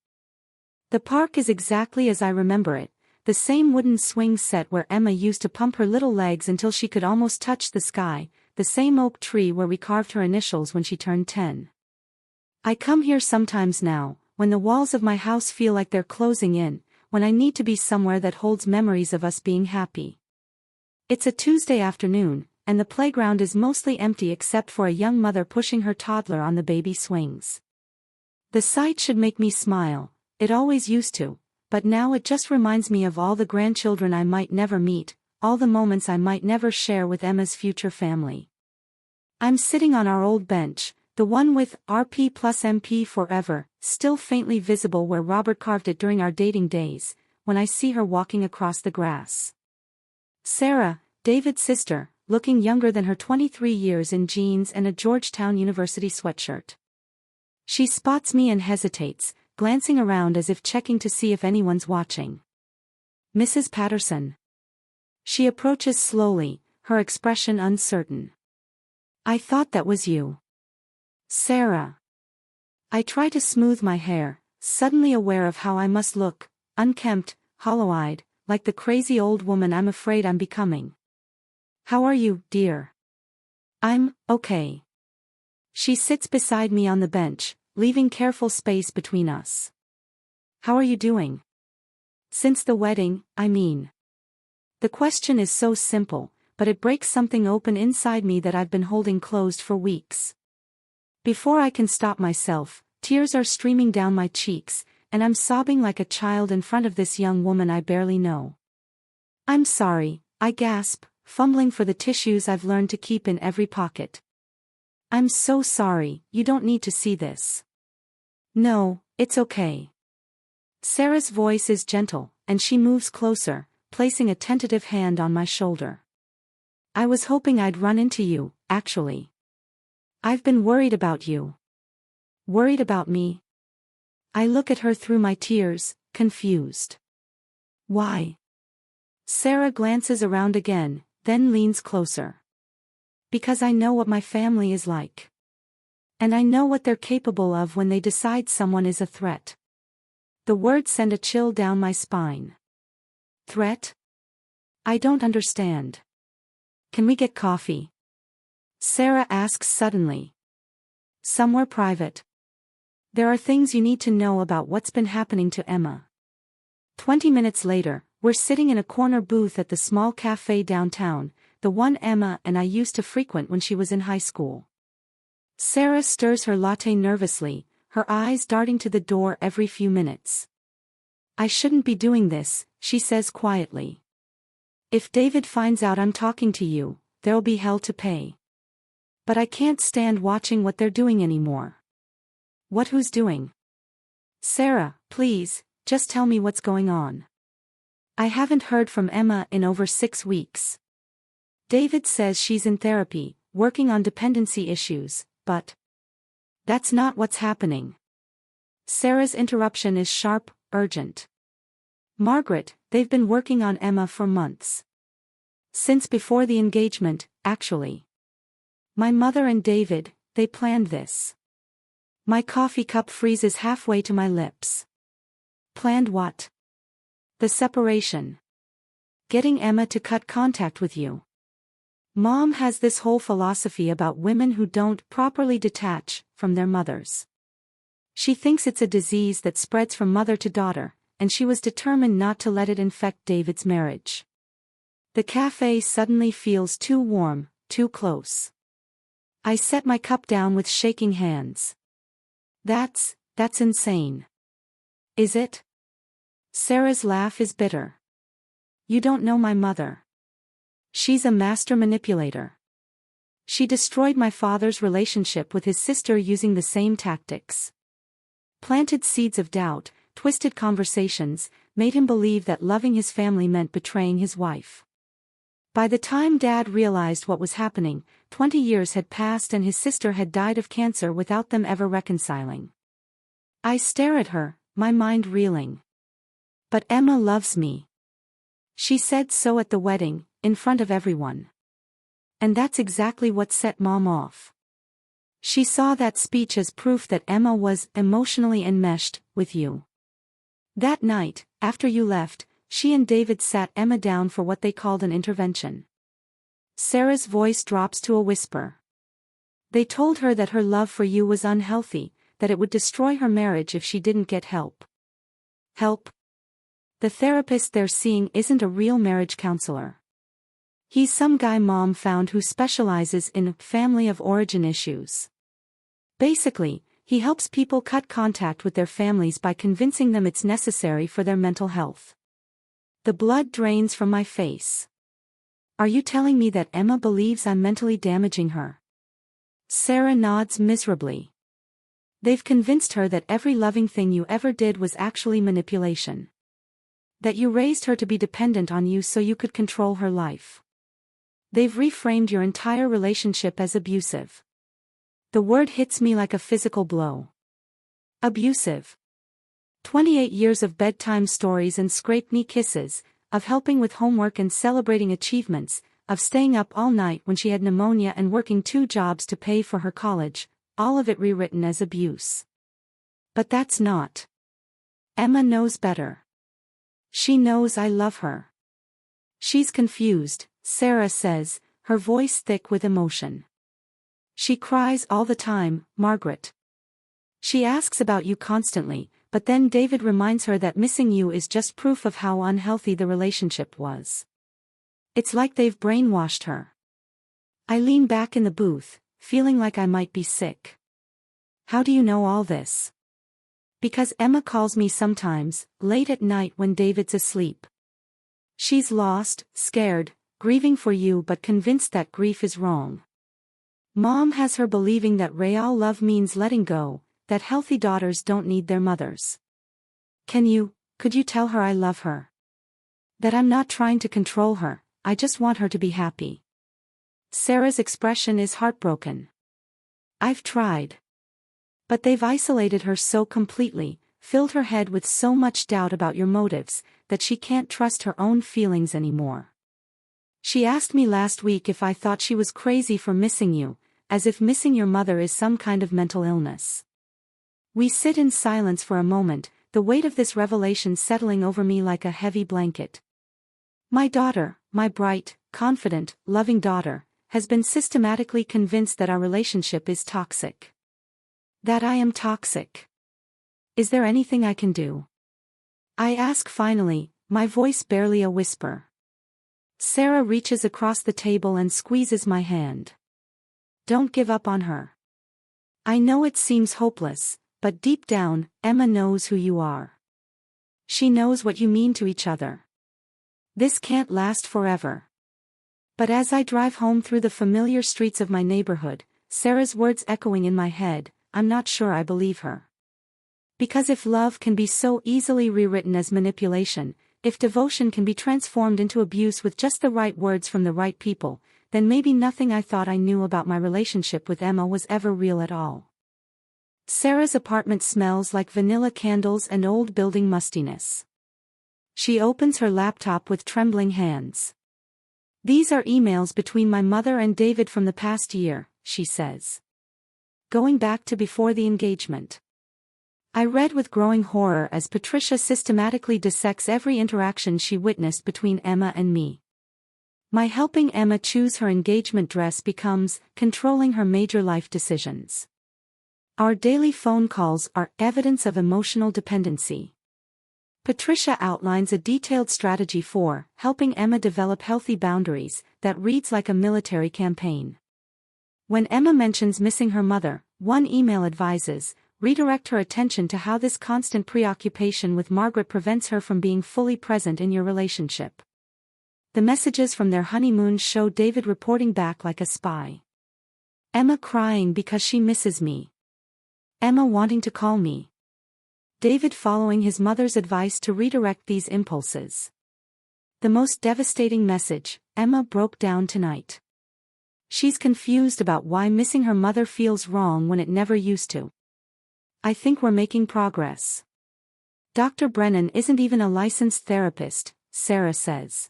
The park is exactly as I remember it, the same wooden swing set where Emma used to pump her little legs until she could almost touch the sky, the same oak tree where we carved her initials when she turned 10. I come here sometimes now, when the walls of my house feel like they're closing in, when I need to be somewhere that holds memories of us being happy. It's a Tuesday afternoon, and the playground is mostly empty except for a young mother pushing her toddler on the baby swings. The sight should make me smile, it always used to, but now it just reminds me of all the grandchildren I might never meet, all the moments I might never share with Emma's future family. I'm sitting on our old bench, the one with RP plus MP forever, still faintly visible where Robert carved it during our dating days, when I see her walking across the grass. Sarah, David's sister, looking younger than her 23 years in jeans and a Georgetown University sweatshirt. She spots me and hesitates, glancing around as if checking to see if anyone's watching. Mrs. Patterson. She approaches slowly, her expression uncertain. I thought that was you. Sarah. I try to smooth my hair, suddenly aware of how I must look, unkempt, hollow-eyed, like the crazy old woman I'm afraid I'm becoming. How are you, dear? I'm okay. She sits beside me on the bench, leaving careful space between us. How are you doing? Since the wedding, I mean. The question is so simple, but it breaks something open inside me that I've been holding closed for weeks. Before I can stop myself, tears are streaming down my cheeks, and I'm sobbing like a child in front of this young woman I barely know. I'm sorry, I gasp, fumbling for the tissues I've learned to keep in every pocket. I'm so sorry, you don't need to see this. No, it's okay. Sarah's voice is gentle, and she moves closer, placing a tentative hand on my shoulder. I was hoping I'd run into you, actually. I've been worried about you. Worried about me? I look at her through my tears, confused. Why? Sarah glances around again, then leans closer. Because I know what my family is like. And I know what they're capable of when they decide someone is a threat. The words send a chill down my spine. Threat? I don't understand. Can we get coffee? Sarah asks suddenly. Somewhere private. There are things you need to know about what's been happening to Emma. 20 minutes later, we're sitting in a corner booth at the small cafe downtown, the one Emma and I used to frequent when she was in high school. Sarah stirs her latte nervously, her eyes darting to the door every few minutes. I shouldn't be doing this, she says quietly. If David finds out I'm talking to you, there'll be hell to pay. But I can't stand watching what they're doing anymore. What who's doing? Sarah, please, just tell me what's going on. I haven't heard from Emma in over 6 weeks. David says she's in therapy, working on dependency issues, but that's not what's happening. Sarah's interruption is sharp, urgent. Margaret, they've been working on Emma for months. Since before the engagement, actually. My mother and David, they planned this. My coffee cup freezes halfway to my lips. Planned what? The separation. Getting Emma to cut contact with you. Mom has this whole philosophy about women who don't properly detach from their mothers. She thinks it's a disease that spreads from mother to daughter, and she was determined not to let it infect David's marriage. The cafe suddenly feels too warm, too close. I set my cup down with shaking hands. That's insane. Is it? Sarah's laugh is bitter. You don't know my mother. She's a master manipulator. She destroyed my father's relationship with his sister using the same tactics. Planted seeds of doubt, twisted conversations, made him believe that loving his family meant betraying his wife. By the time Dad realized what was happening, 20 years had passed and his sister had died of cancer without them ever reconciling. I stare at her, my mind reeling. But Emma loves me. She said so at the wedding, in front of everyone. And that's exactly what set Mom off. She saw that speech as proof that Emma was emotionally enmeshed with you. That night, after you left, she and David sat Emma down for what they called an intervention. Sarah's voice drops to a whisper. They told her that her love for you was unhealthy, that it would destroy her marriage if she didn't get help. Help? The therapist they're seeing isn't a real marriage counselor. He's some guy Mom found who specializes in family of origin issues. Basically, he helps people cut contact with their families by convincing them it's necessary for their mental health. The blood drains from my face. Are you telling me that Emma believes I'm mentally damaging her? Sarah nods miserably. They've convinced her that every loving thing you ever did was actually manipulation. That you raised her to be dependent on you so you could control her life. They've reframed your entire relationship as abusive. The word hits me like a physical blow. Abusive. 28 years of bedtime stories and scrape-knee kisses, of helping with homework and celebrating achievements, of staying up all night when she had pneumonia and working 2 jobs to pay for her college, all of it rewritten as abuse. But that's not. Emma knows better. She knows I love her. She's confused, Sarah says, her voice thick with emotion. She cries all the time, Margaret. She asks about you constantly, but then David reminds her that missing you is just proof of how unhealthy the relationship was. It's like they've brainwashed her. I lean back in the booth, feeling like I might be sick. How do you know all this? Because Emma calls me sometimes, late at night when David's asleep. She's lost, scared, grieving for you but convinced that grief is wrong. Mom has her believing that real love means letting go, that healthy daughters don't need their mothers. Could you tell her I love her? That I'm not trying to control her, I just want her to be happy. Sarah's expression is heartbroken. I've tried. But they've isolated her so completely, filled her head with so much doubt about your motives, that she can't trust her own feelings anymore. She asked me last week if I thought she was crazy for missing you, as if missing your mother is some kind of mental illness. We sit in silence for a moment, the weight of this revelation settling over me like a heavy blanket. My daughter, my bright, confident, loving daughter, has been systematically convinced that our relationship is toxic. That I am toxic. Is there anything I can do? I ask finally, my voice barely a whisper. Sarah reaches across the table and squeezes my hand. Don't give up on her. I know it seems hopeless, but deep down, Emma knows who you are. She knows what you mean to each other. This can't last forever. But as I drive home through the familiar streets of my neighborhood, Sarah's words echoing in my head, I'm not sure I believe her. Because if love can be so easily rewritten as manipulation, if devotion can be transformed into abuse with just the right words from the right people, then maybe nothing I thought I knew about my relationship with Emma was ever real at all. Sarah's apartment smells like vanilla candles and old building mustiness. She opens her laptop with trembling hands. These are emails between my mother and David from the past year, she says. Going back to before the engagement. I read with growing horror as Patricia systematically dissects every interaction she witnessed between Emma and me. My helping Emma choose her engagement dress becomes controlling her major life decisions. Our daily phone calls are evidence of emotional dependency. Patricia outlines a detailed strategy for helping Emma develop healthy boundaries that reads like a military campaign. When Emma mentions missing her mother, one email advises, redirect her attention to how this constant preoccupation with Margaret prevents her from being fully present in your relationship. The messages from their honeymoon show David reporting back like a spy. Emma crying because she misses me. Emma wanting to call me. David following his mother's advice to redirect these impulses. The most devastating message, Emma broke down tonight. She's confused about why missing her mother feels wrong when it never used to. I think we're making progress. Dr. Brennan isn't even a licensed therapist, Sarah says.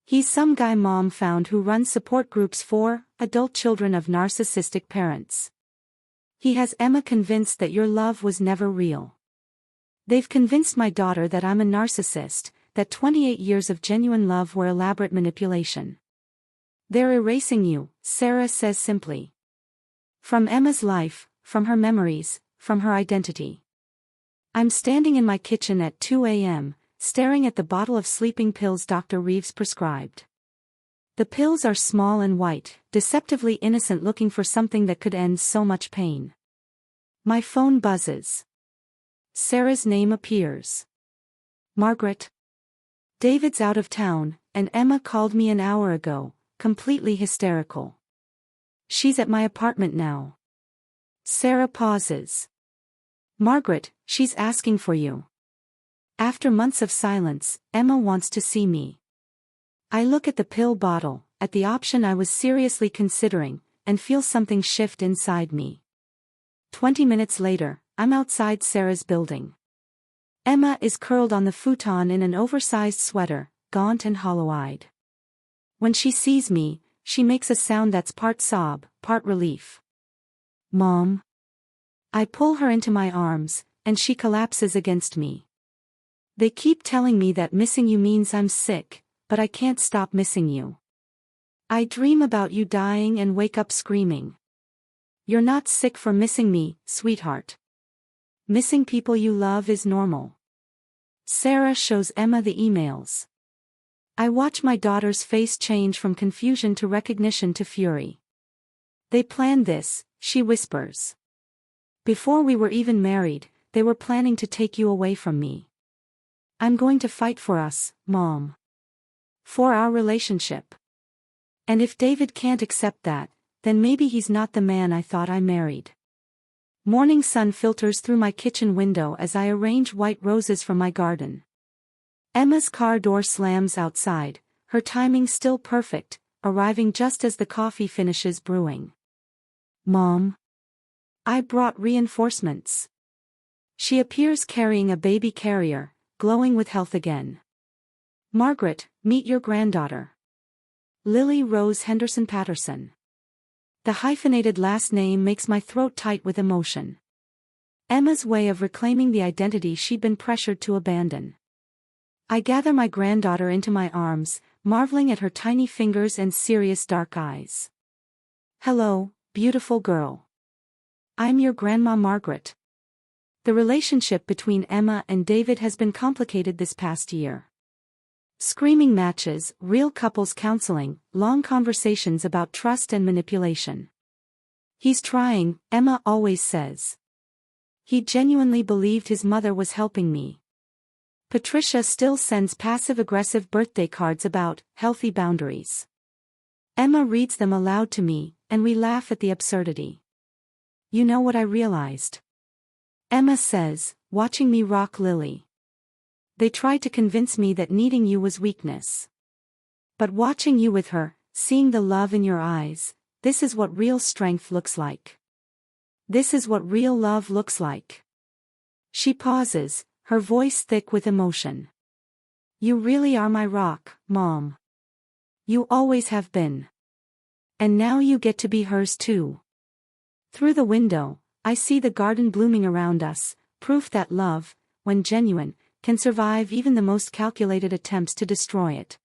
He's some guy mom found who runs support groups for adult children of narcissistic parents. He has Emma convinced that your love was never real. They've convinced my daughter that I'm a narcissist, that 28 years of genuine love were elaborate manipulation. They're erasing you, Sarah says simply. From Emma's life, from her memories, from her identity. I'm standing in my kitchen at 2 a.m., staring at the bottle of sleeping pills Dr. Reeves prescribed. The pills are small and white, deceptively innocent, looking for something that could end so much pain. My phone buzzes. Sarah's name appears. Margaret. David's out of town, and Emma called me an hour ago, completely hysterical. She's at my apartment now. Sarah pauses. Margaret, she's asking for you. After months of silence, Emma wants to see me. I look at the pill bottle, at the option I was seriously considering, and feel something shift inside me. 20 minutes later, I'm outside Sarah's building. Emma is curled on the futon in an oversized sweater, gaunt and hollow-eyed. When she sees me, she makes a sound that's part sob, part relief. Mom. I pull her into my arms, and she collapses against me. They keep telling me that missing you means I'm sick, but I can't stop missing you. I dream about you dying and wake up screaming. You're not sick for missing me, sweetheart. Missing people you love is normal. Sarah shows Emma the emails. I watch my daughter's face change from confusion to recognition to fury. They planned this, she whispers. Before we were even married, they were planning to take you away from me. I'm going to fight for us, Mom. For our relationship. And if David can't accept that, then maybe he's not the man I thought I married. Morning sun filters through my kitchen window as I arrange white roses from my garden. Emma's car door slams outside, her timing still perfect, arriving just as the coffee finishes brewing. Mom. I brought reinforcements. She appears carrying a baby carrier, glowing with health again. Margaret, meet your granddaughter. Lily Rose Henderson Patterson. The hyphenated last name makes my throat tight with emotion. Emma's way of reclaiming the identity she'd been pressured to abandon. I gather my granddaughter into my arms, marveling at her tiny fingers and serious dark eyes. Hello, beautiful girl. I'm your Grandma Margaret. The relationship between Emma and David has been complicated this past year. Screaming matches, real couples counseling, long conversations about trust and manipulation. He's trying, Emma always says. He genuinely believed his mother was helping me. Patricia still sends passive-aggressive birthday cards about healthy boundaries. Emma reads them aloud to me, and we laugh at the absurdity. You know what I realized? Emma says, watching me rock Lily. They tried to convince me that needing you was weakness. But watching you with her, seeing the love in your eyes, this is what real strength looks like. This is what real love looks like. She pauses, her voice thick with emotion. You really are my rock, Mom. You always have been. And now you get to be hers too. Through the window, I see the garden blooming around us, proof that love, when genuine, can survive even the most calculated attempts to destroy it.